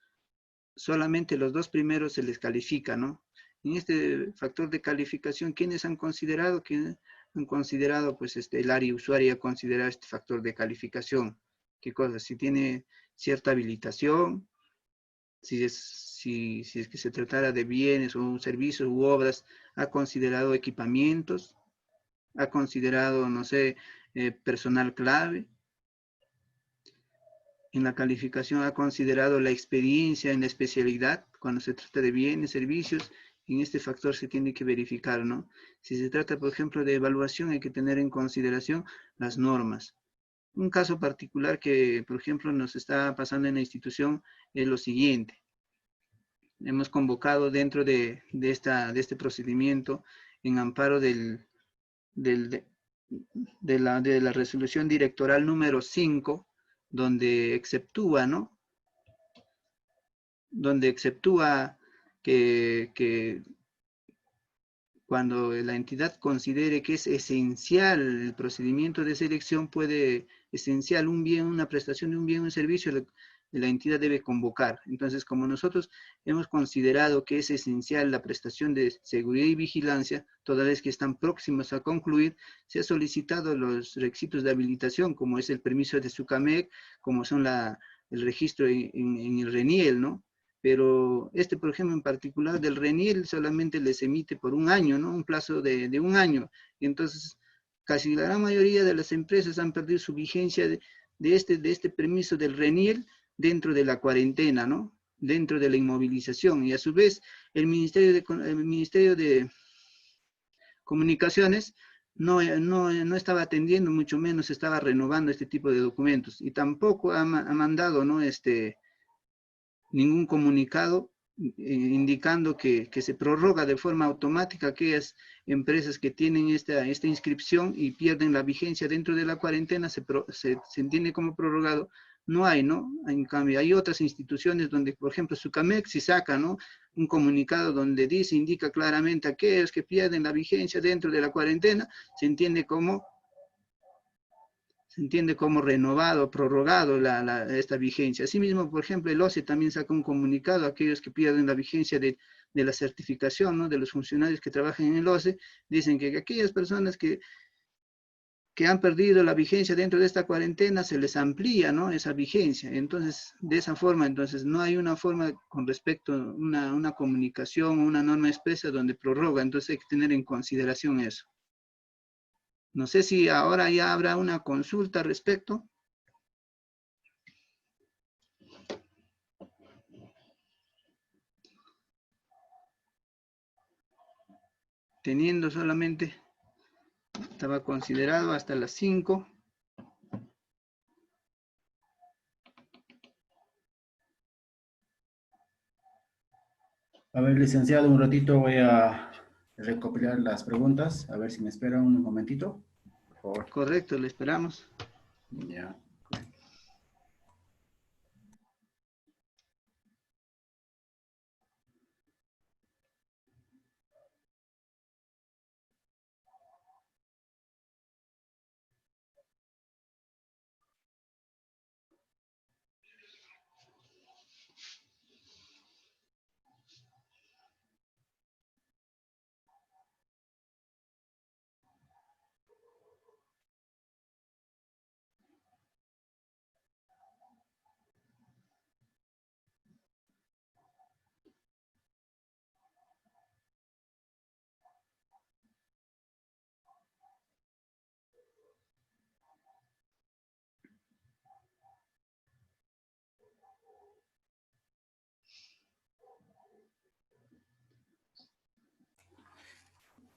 solamente los dos primeros se les califica, ¿no? En este factor de calificación, ¿quiénes han considerado? ¿Quiénes han considerado? Pues el área usuaria ha considerado este factor de calificación. ¿Qué cosa? Si tiene cierta habilitación, si es que se tratara de bienes o servicios u obras, ha considerado equipamientos, ha considerado, no sé, personal clave. En la calificación ha considerado la experiencia en la especialidad, cuando se trata de bienes, servicios, en este factor se tiene que verificar, ¿no? Si se trata, por ejemplo, de evaluación, hay que tener en consideración las normas. Un caso particular que, por ejemplo, nos está pasando en la institución es lo siguiente. Hemos convocado dentro de este procedimiento en amparo del, de la resolución directoral número 5, donde exceptúa, ¿no? Donde exceptúa que cuando la entidad considere que es esencial el procedimiento de selección, esencial un bien, una prestación de un bien, un servicio, la entidad debe convocar. Entonces, como nosotros hemos considerado que es esencial la prestación de seguridad y vigilancia, toda vez que están próximos a concluir, se ha solicitado los requisitos de habilitación, como es el permiso de SUCAMEC, como son el registro en el RENIEL, ¿no? Pero por ejemplo, en particular del RENIEL solamente les emite por un año, ¿no? Un plazo de un año. Y entonces, casi la gran mayoría de las empresas han perdido su vigencia de este permiso del RENIEL dentro de la cuarentena, ¿no? Dentro de la inmovilización. Y a su vez, el Ministerio de Comunicaciones no estaba atendiendo, mucho menos estaba renovando este tipo de documentos. Y tampoco ha mandado, ¿no? Ningún comunicado indicando que se prorroga de forma automática aquellas empresas que tienen esta inscripción y pierden la vigencia dentro de la cuarentena, se entiende como prorrogado. No hay, ¿no? En cambio, hay otras instituciones donde, por ejemplo, Sucamex si saca, ¿no? Un comunicado donde indica claramente a aquellos que pierden la vigencia dentro de la cuarentena, se entiende como renovado, prorrogado esta vigencia. Asimismo, por ejemplo, el OCE también saca un comunicado a aquellos que pierden la vigencia de la certificación, ¿no? De los funcionarios que trabajan en el OCE, dicen que aquellas personas que han perdido la vigencia dentro de esta cuarentena, se les amplía, ¿no? Esa vigencia. Entonces, de esa forma, entonces, no hay una forma con respecto a una comunicación o una norma expresa donde prorroga, entonces hay que tener en consideración eso. No sé si ahora ya habrá una consulta al respecto. Teniendo solamente, estaba considerado hasta las 5. A ver, licenciado, un ratito voy a recopilar las preguntas. A ver si me espera un momentito, por favor. Correcto, le esperamos. Ya.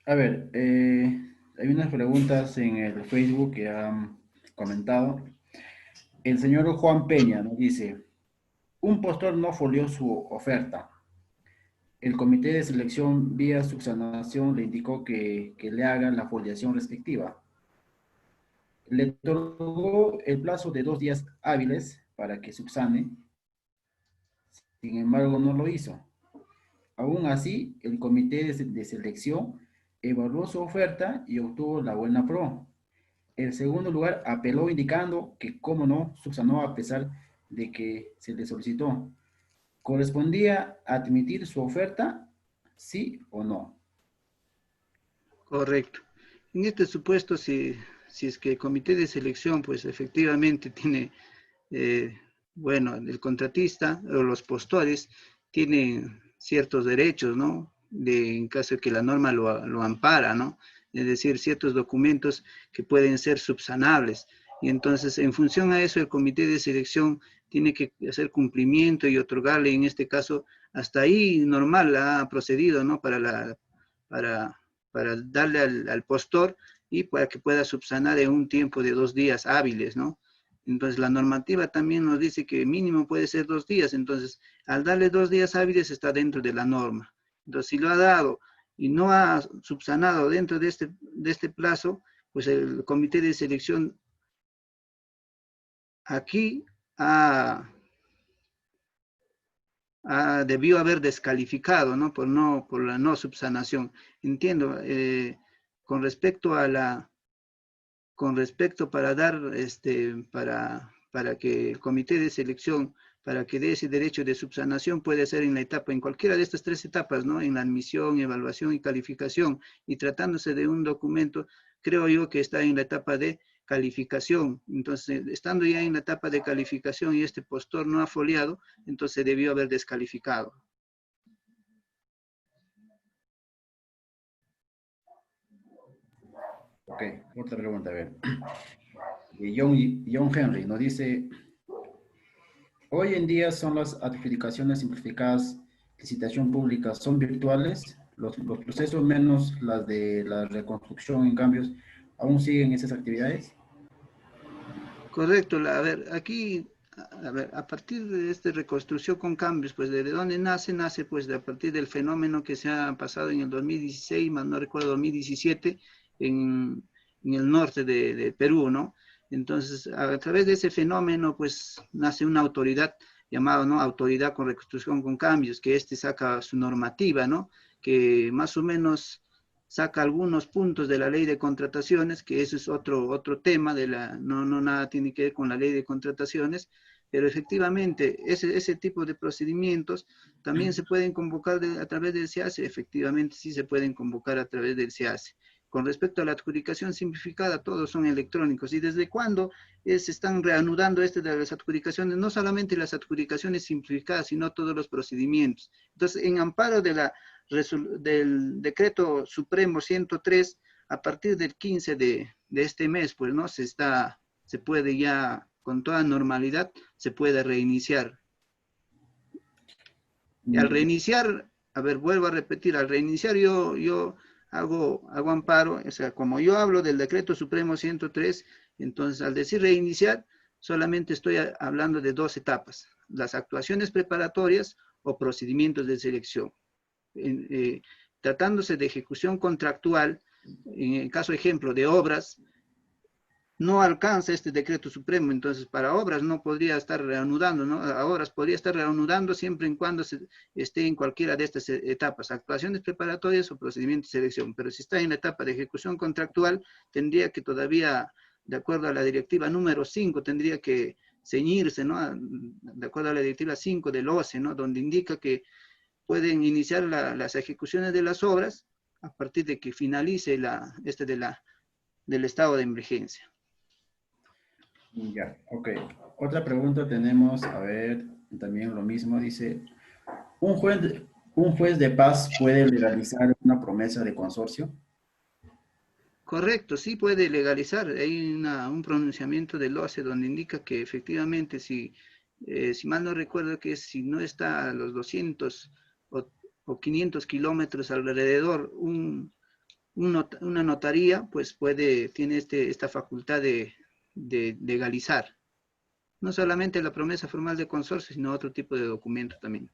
A ver, hay unas preguntas en el Facebook que han comentado. El señor Juan Peña nos dice, un postor no folió su oferta. El comité de selección vía subsanación le indicó que le haga la foliación respectiva. Le otorgó el plazo de 2 días hábiles para que subsane, sin embargo no lo hizo. Aún así, el comité de selección evaluó su oferta y obtuvo la buena pro. El segundo lugar apeló indicando que, cómo no, subsanó a pesar de que se le solicitó. ¿Correspondía admitir su oferta? ¿Sí o no? Correcto. En este supuesto, si es que el comité de selección, pues efectivamente tiene, bueno, el contratista o los postores tienen ciertos derechos, ¿no? En caso de que la norma lo ampara, ¿no? Es decir, ciertos documentos que pueden ser subsanables. Y entonces, en función a eso, el comité de selección tiene que hacer cumplimiento y otorgarle, en este caso, hasta ahí normal ha procedido, ¿no? Para, para darle al postor y para que pueda subsanar en un tiempo de 2 días hábiles, ¿no? Entonces, la normativa también nos dice que mínimo puede ser 2 días. Entonces, al darle 2 días hábiles está dentro de la norma. Entonces, si lo ha dado y no ha subsanado dentro de este plazo, pues el comité de selección aquí debió haber descalificado, ¿no? Por la no subsanación. Entiendo, con respecto a con respecto para dar, para que el comité de selección, para que dé ese derecho de subsanación, puede ser en la etapa, en cualquiera de estas 3 etapas, ¿no? En la admisión, evaluación y calificación. Y tratándose de un documento, creo yo que está en la etapa de calificación. Entonces, estando ya en la etapa de calificación y este postor no ha foliado, entonces debió haber descalificado. Ok, otra pregunta, a ver. John Henry nos dice, hoy en día son las adjudicaciones simplificadas, licitación pública, son virtuales, los procesos menos las de la reconstrucción en cambios, ¿aún siguen esas actividades? Correcto, a ver, aquí, a ver, a partir de esta reconstrucción con cambios, pues de dónde nace, nace pues de a partir del fenómeno que se ha pasado en el 2016, más no recuerdo, 2017, en el norte de Perú, ¿no? Entonces, a través de ese fenómeno, pues nace una autoridad llamada, ¿no? Autoridad con reconstrucción con cambios, que saca su normativa, ¿no? Que más o menos saca algunos puntos de la ley de contrataciones, que eso es otro tema, no nada tiene que ver con la ley de contrataciones, pero efectivamente ese tipo de procedimientos también se pueden convocar a través del SEACE, efectivamente sí se pueden convocar a través del SEACE. Con respecto a la adjudicación simplificada, todos son electrónicos. ¿Y desde cuándo se están reanudando de las adjudicaciones? No solamente las adjudicaciones simplificadas, sino todos los procedimientos. Entonces, en amparo del decreto supremo 103, a partir del 15 de este mes, pues, ¿no? Se puede ya, con toda normalidad, se puede reiniciar. Y al reiniciar, a ver, vuelvo a repetir, al reiniciar yo hago amparo, o sea, como yo hablo del decreto supremo 103, entonces al decir reiniciar, solamente estoy hablando de 2 etapas, las actuaciones preparatorias o procedimientos de selección. Tratándose de ejecución contractual, en el caso ejemplo de obras, no alcanza este decreto supremo, entonces para obras no podría estar reanudando, ¿no? A obras podría estar reanudando siempre y cuando esté en cualquiera de estas etapas, actuaciones preparatorias o procedimientos de selección, pero si está en la etapa de ejecución contractual, tendría que todavía, de acuerdo a la directiva número 5, tendría que ceñirse, ¿no? De acuerdo a la directiva 5 del OCE, ¿no? Donde indica que pueden iniciar las ejecuciones de las obras a partir de que finalice del estado de emergencia. Ya, ok. Otra pregunta tenemos, a ver, también lo mismo, dice, ¿un juez, un juez de paz puede legalizar una promesa de consorcio? Correcto, sí puede legalizar. Hay un pronunciamiento del OCE donde indica que efectivamente, si mal no recuerdo, que si no está a los 200 o 500 kilómetros alrededor una notaría, pues tiene esta facultad de legalizar. No solamente la promesa formal de consorcio, sino otro tipo de documento también.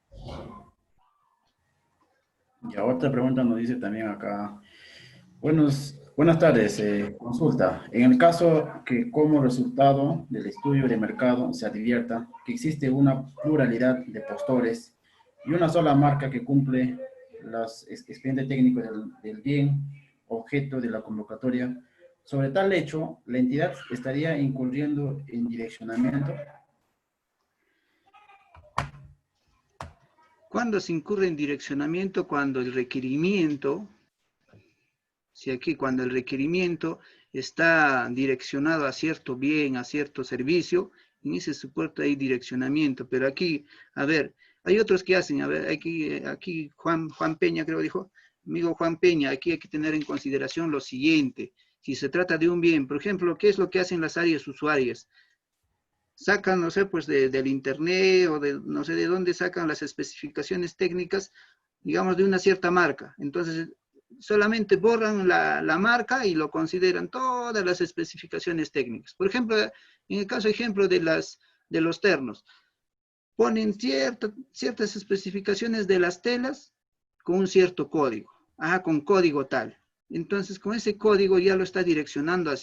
Y otra pregunta nos dice también acá. Buenas tardes, consulta. En el caso que como resultado del estudio de mercado se advierta que existe una pluralidad de postores y una sola marca que cumple los expedientes técnicos del bien objeto de la convocatoria, sobre tal hecho, la entidad estaría incurriendo en direccionamiento. ¿Cuándo se incurre en direccionamiento? Cuando el requerimiento, si aquí cuando el requerimiento está direccionado a cierto bien, a cierto servicio, en ese supuesto hay direccionamiento, pero aquí, a ver, hay otros que hacen, a ver, aquí Juan Peña creo dijo, amigo Juan Peña, aquí hay que tener en consideración lo siguiente, si se trata de un bien, por ejemplo, ¿qué es lo que hacen las áreas usuarias? Sacan, no sé, pues del internet o de no sé de dónde sacan las especificaciones técnicas, digamos, de una cierta marca. Entonces, solamente borran la marca y lo consideran todas las especificaciones técnicas. Por ejemplo, en el caso ejemplo de los ternos, ponen ciertas especificaciones de las telas con un cierto código, con código tal. Entonces, con ese código ya lo está direccionando a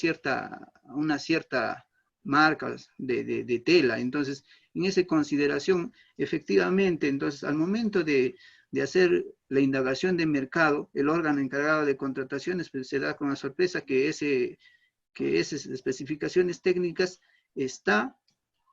una cierta marca de tela. Entonces, en esa consideración, efectivamente, entonces, al momento de hacer la indagación de mercado, el órgano encargado de contrataciones pues, se da con la sorpresa que esas especificaciones técnicas está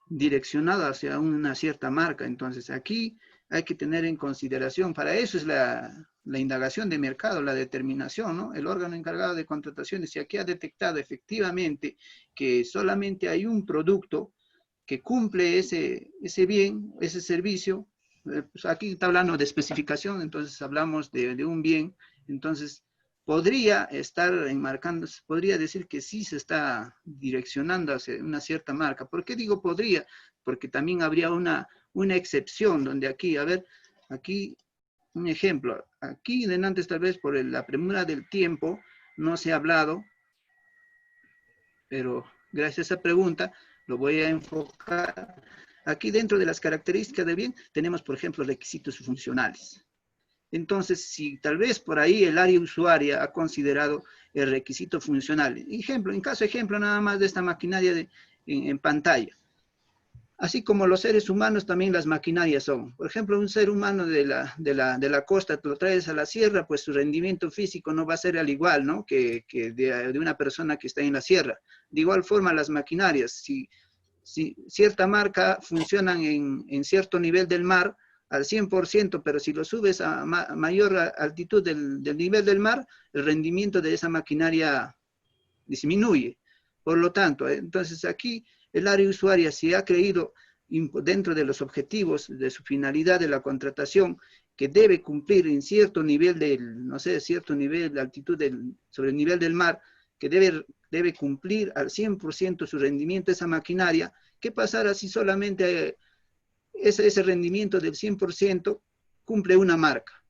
direccionado hacia una cierta marca. Entonces, aquí hay que tener en consideración, para eso es la indagación de mercado, la determinación, ¿no? El órgano encargado de contrataciones, si aquí ha detectado efectivamente que solamente hay un producto que cumple ese bien, ese servicio, pues aquí está hablando de especificación, entonces hablamos de un bien, entonces podría estar enmarcándose, podría decir que sí se está direccionando hacia una cierta marca. ¿Por qué digo podría? Porque también habría una excepción donde aquí, a ver, aquí un ejemplo, aquí de antes tal vez por la premura del tiempo no se ha hablado, pero gracias a esa pregunta lo voy a enfocar. Aquí dentro de las características del bien tenemos, por ejemplo, requisitos funcionales. Entonces, si tal vez por ahí el área usuaria ha considerado el requisito funcional, ejemplo, en caso ejemplo nada más de esta maquinaria en pantalla, así como los seres humanos también las maquinarias son. Por ejemplo, un ser humano de la costa, te lo traes a la sierra, pues su rendimiento físico no va a ser al igual, ¿no? Que de una persona que está en la sierra. De igual forma, las maquinarias, si cierta marca funcionan en cierto nivel del mar, al 100%, pero si lo subes a mayor altitud del nivel del mar, el rendimiento de esa maquinaria disminuye. Por lo tanto, entonces aquí el área usuaria si ha creído dentro de los objetivos de su finalidad de la contratación que debe cumplir en cierto nivel no sé, cierto nivel de altitud sobre el nivel del mar, que debe cumplir al 100% su rendimiento esa maquinaria, ¿qué pasará si solamente ese rendimiento del 100% cumple una marca?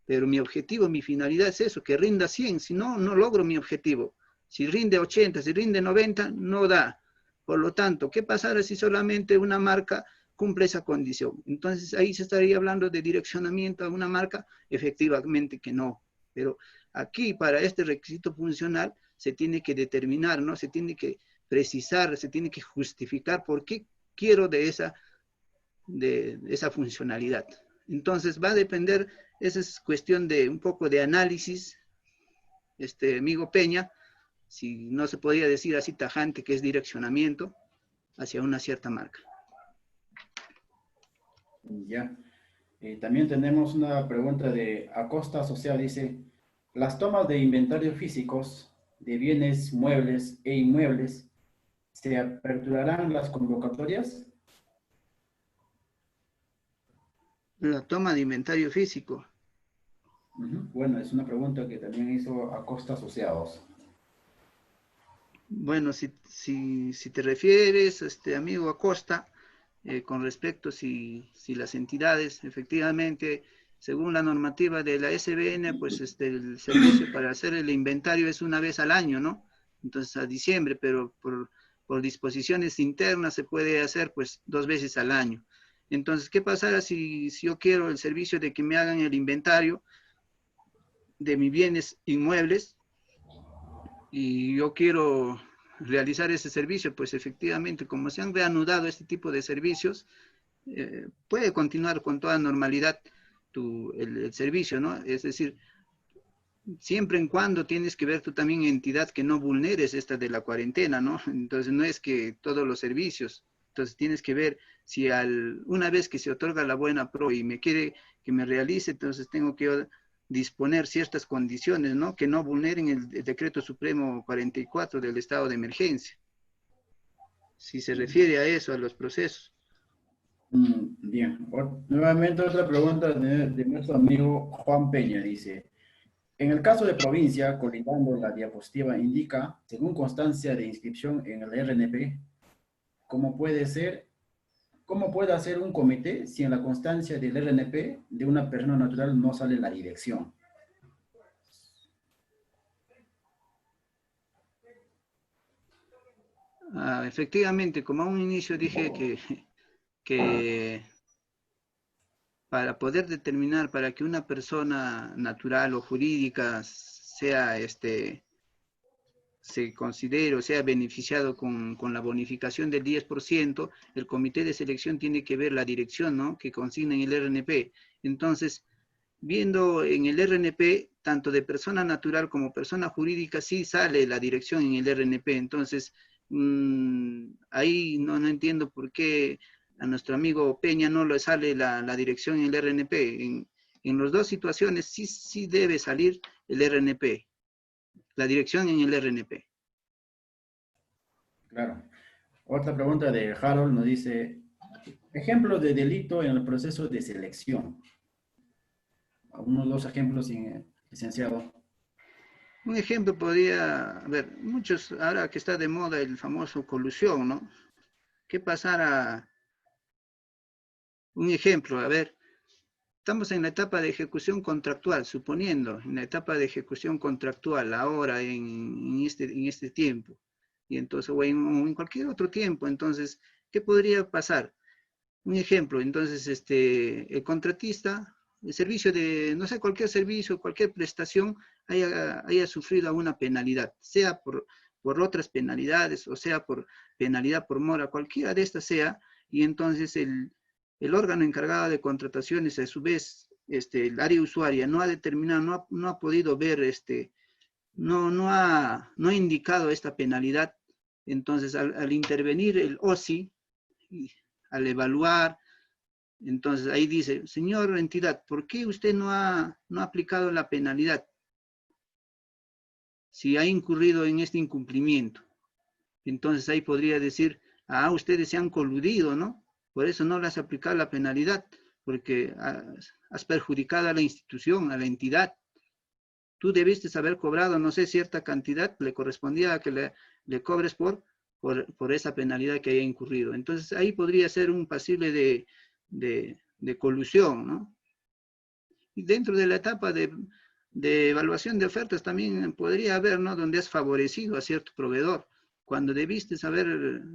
Pero mi objetivo, mi finalidad es eso, que rinda 100, si no, no logro mi objetivo. Si rinde 80, si rinde 90, no da. Por lo tanto, ¿qué pasará si solamente una marca cumple esa condición? Entonces ahí se estaría hablando de direccionamiento a una marca, efectivamente que no. Pero aquí para este requisito funcional se tiene que determinar, ¿no? Se tiene que precisar, se tiene que justificar por qué quiero de esa funcionalidad. Entonces va a depender, esa es cuestión de un poco de análisis, amigo Peña, si no se podría decir así tajante que es direccionamiento hacia una cierta marca. Ya. También tenemos una pregunta de Acosta Social, dice, las tomas de inventario físicos de bienes muebles e inmuebles, ¿se aperturarán las convocatorias? La toma de inventario físico. Bueno, es una pregunta que también hizo Acosta Asociados. Bueno, si te refieres, amigo Acosta, con respecto si las entidades, efectivamente, según la normativa de la SBN, pues el servicio para hacer el inventario es una vez al año, ¿no? Entonces a diciembre, pero por por disposiciones internas se puede hacer pues 2 veces al año. Entonces, ¿qué pasará si yo quiero el servicio de que me hagan el inventario de mis bienes inmuebles y yo quiero realizar ese servicio? Pues efectivamente, como se han reanudado este tipo de servicios, puede continuar con toda normalidad el servicio, ¿no? Es decir, siempre en cuando tienes que ver tú también entidad que no vulneres esta de la cuarentena, ¿no? Entonces no es que todos los servicios, entonces tienes que ver si una vez que se otorga la buena pro y me quiere que me realice, entonces tengo que disponer ciertas condiciones, ¿no? Que no vulneren el Decreto Supremo 44 del estado de emergencia. Si se refiere a eso, a los procesos. Bien. Nuevamente otra pregunta de nuestro amigo Juan Peña. Dice, en el caso de provincia, colindando la diapositiva indica, según constancia de inscripción en el RNP, ¿cómo puede ser, cómo puede hacer un comité si en la constancia del RNP de una persona natural no sale la dirección? Efectivamente, como a un inicio dije que para poder determinar, para que una persona natural o jurídica sea, se considere o sea beneficiado con la bonificación del 10%, el comité de selección tiene que ver la dirección, ¿no?, que consigna en el RNP. Entonces, viendo en el RNP, tanto de persona natural como persona jurídica, sí sale la dirección en el RNP. Entonces, ahí no entiendo por qué a nuestro amigo Peña no le sale la dirección en el RNP. En las dos situaciones sí debe salir el RNP, la dirección en el RNP. Claro. Otra pregunta de Harold nos dice, ejemplo de delito en el proceso de selección. Unos dos ejemplos, licenciado. Un ejemplo podría, a ver, muchos, ahora que está de moda el famoso colusión, ¿no? ¿Qué pasará? Un ejemplo, a ver, estamos en la etapa de ejecución contractual, suponiendo, en la etapa de ejecución contractual, ahora en este tiempo, y entonces, o en cualquier otro tiempo, entonces, ¿qué podría pasar? Un ejemplo, entonces, el contratista, el servicio de, no sé, cualquier servicio, cualquier prestación, haya sufrido alguna penalidad, sea por otras penalidades, o sea por penalidad por mora, cualquiera de estas sea, y entonces el órgano encargado de contrataciones, a su vez, el área usuaria, no ha determinado, no ha podido ver, no ha indicado esta penalidad. Entonces, al intervenir el OSI, al evaluar, entonces ahí dice, señor entidad, ¿por qué usted no ha aplicado la penalidad si ha incurrido en este incumplimiento? Entonces ahí podría decir, ustedes se han coludido, ¿no? Por eso no le has aplicado la penalidad, porque has perjudicado a la institución, a la entidad. Tú debiste haber cobrado, no sé, cierta cantidad, le correspondía a que le cobres por esa penalidad que haya incurrido. Entonces ahí podría ser un pasible de colusión, ¿no? Y dentro de la etapa de evaluación de ofertas también podría haber, ¿no?, donde has favorecido a cierto proveedor, cuando debiste haber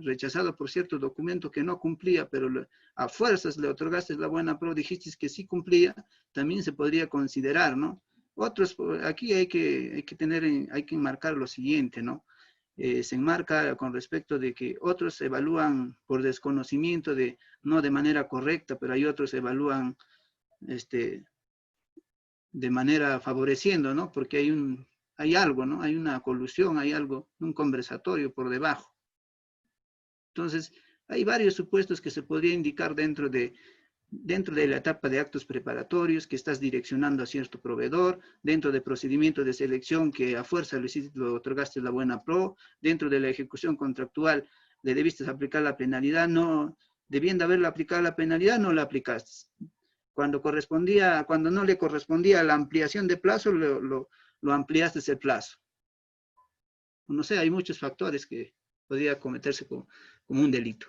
rechazado por cierto documento que no cumplía, pero a fuerzas le otorgaste la buena pro, dijiste que sí cumplía, también se podría considerar, ¿no? Otros, aquí hay que enmarcar lo siguiente, ¿no? Se enmarca con respecto de que otros evalúan por desconocimiento, no de manera correcta, pero hay otros evalúan de manera favoreciendo, ¿no? Porque hay algo, ¿no? Hay una colusión, hay algo, un conversatorio por debajo. Entonces, hay varios supuestos que se podría indicar dentro de la etapa de actos preparatorios, que estás direccionando a cierto proveedor, dentro del procedimiento de selección que a fuerza lo otorgaste la buena pro, dentro de la ejecución contractual le debiste aplicar la penalidad, no, debiendo haberle aplicado la penalidad, no la aplicaste. Cuando no le correspondía la ampliación de plazo, lo ampliaste ese plazo. No sé, hay muchos factores que podría cometerse como un delito.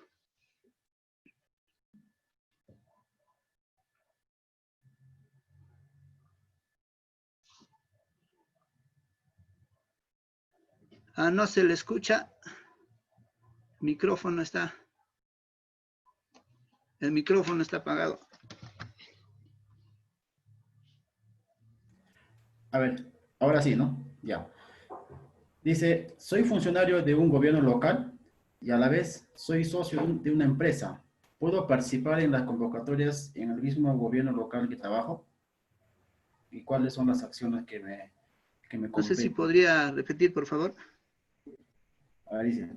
No se le escucha. Micrófono está. El micrófono está apagado. A ver, ahora sí, ¿no? Ya. Dice, soy funcionario de un gobierno local y a la vez soy socio de una empresa. ¿Puedo participar en las convocatorias en el mismo gobierno local que trabajo? ¿Y cuáles son las acciones que me No sé si competen? podría repetir, por favor. A ver, dice,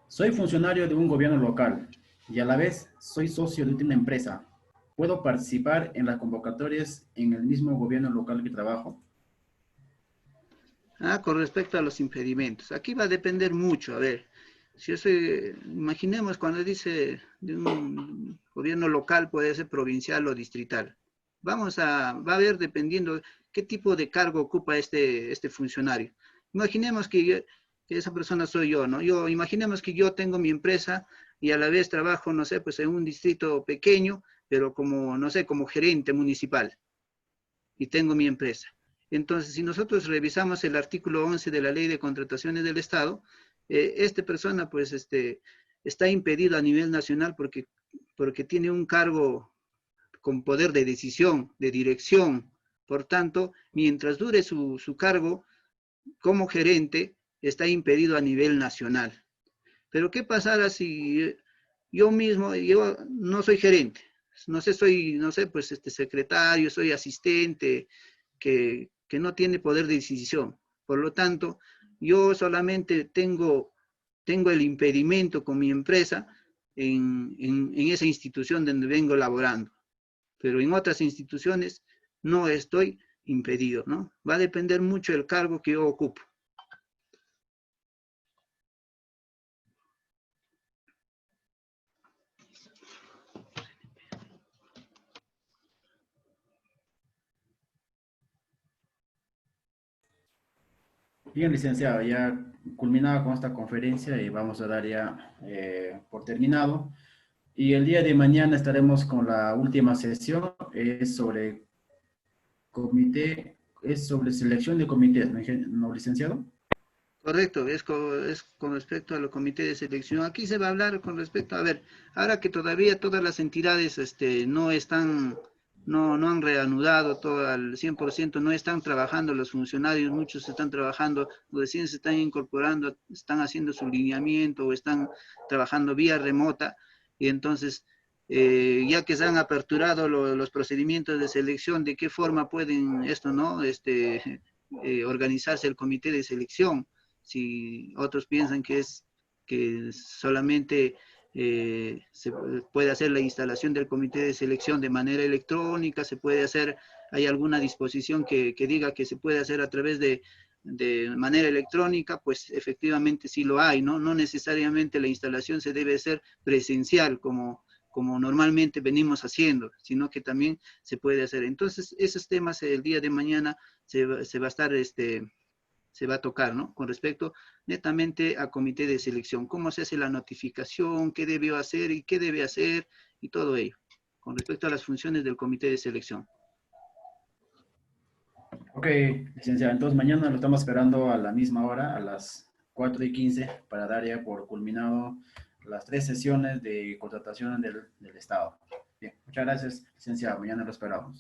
soy funcionario de un gobierno local y a la vez soy socio de una empresa. ¿Puedo participar en las convocatorias en el mismo gobierno local que trabajo? Con respecto a los impedimentos. Aquí va a depender mucho. A ver, si yo soy, imaginemos cuando dice de un gobierno local, puede ser provincial o distrital. Va a ver dependiendo qué tipo de cargo ocupa este funcionario. Imaginemos que esa persona soy yo, ¿no? Imaginemos que yo tengo mi empresa y a la vez trabajo, no sé, pues en un distrito pequeño, pero como, no sé, como gerente municipal y tengo mi empresa. Entonces, si nosotros revisamos el artículo 11 de la Ley de Contrataciones del Estado, esta persona pues está impedido a nivel nacional porque tiene un cargo con poder de decisión, de dirección. Por tanto, mientras dure su cargo como gerente, está impedido a nivel nacional. Pero ¿qué pasará si yo no soy gerente? No sé, no sé, pues secretario, soy asistente, que no tiene poder de decisión. Por lo tanto, yo solamente tengo el impedimento con mi empresa en esa institución donde vengo laborando, pero en otras instituciones no estoy impedido, ¿no? Va a depender mucho del cargo que yo ocupo. Bien, licenciado, ya culminado con esta conferencia y vamos a dar ya por terminado. Y el día de mañana estaremos con la última sesión, es sobre comité, es sobre selección de comités, ¿no, licenciado? Correcto, es con respecto a los comités de selección. Aquí se va a hablar con respecto, a ver, ahora que todavía todas las entidades no están, no han reanudado todo al 100%, no están trabajando los funcionarios, muchos están trabajando, recién se están incorporando, están haciendo su lineamiento o están trabajando vía remota, y entonces, ya que se han aperturado los procedimientos de selección, ¿de qué forma pueden esto, no? Organizarse el comité de selección. Si otros piensan que solamente se puede hacer la instalación del comité de selección de manera electrónica, se puede hacer, hay alguna disposición que diga que se puede hacer a través de manera electrónica, pues efectivamente sí lo hay, ¿no? No necesariamente la instalación se debe hacer presencial como normalmente venimos haciendo, sino que también se puede hacer. Entonces, esos temas el día de mañana se va a estar se va a tocar, ¿no? Con respecto netamente a comité de selección, cómo se hace la notificación, qué debió hacer y qué debe hacer y todo ello, con respecto a las funciones del comité de selección. Ok, licenciado, entonces mañana lo estamos esperando a la misma hora, a las 4:15, para dar ya por culminado las 3 sesiones de contratación del Estado. Bien, muchas gracias, licenciado, mañana lo esperamos.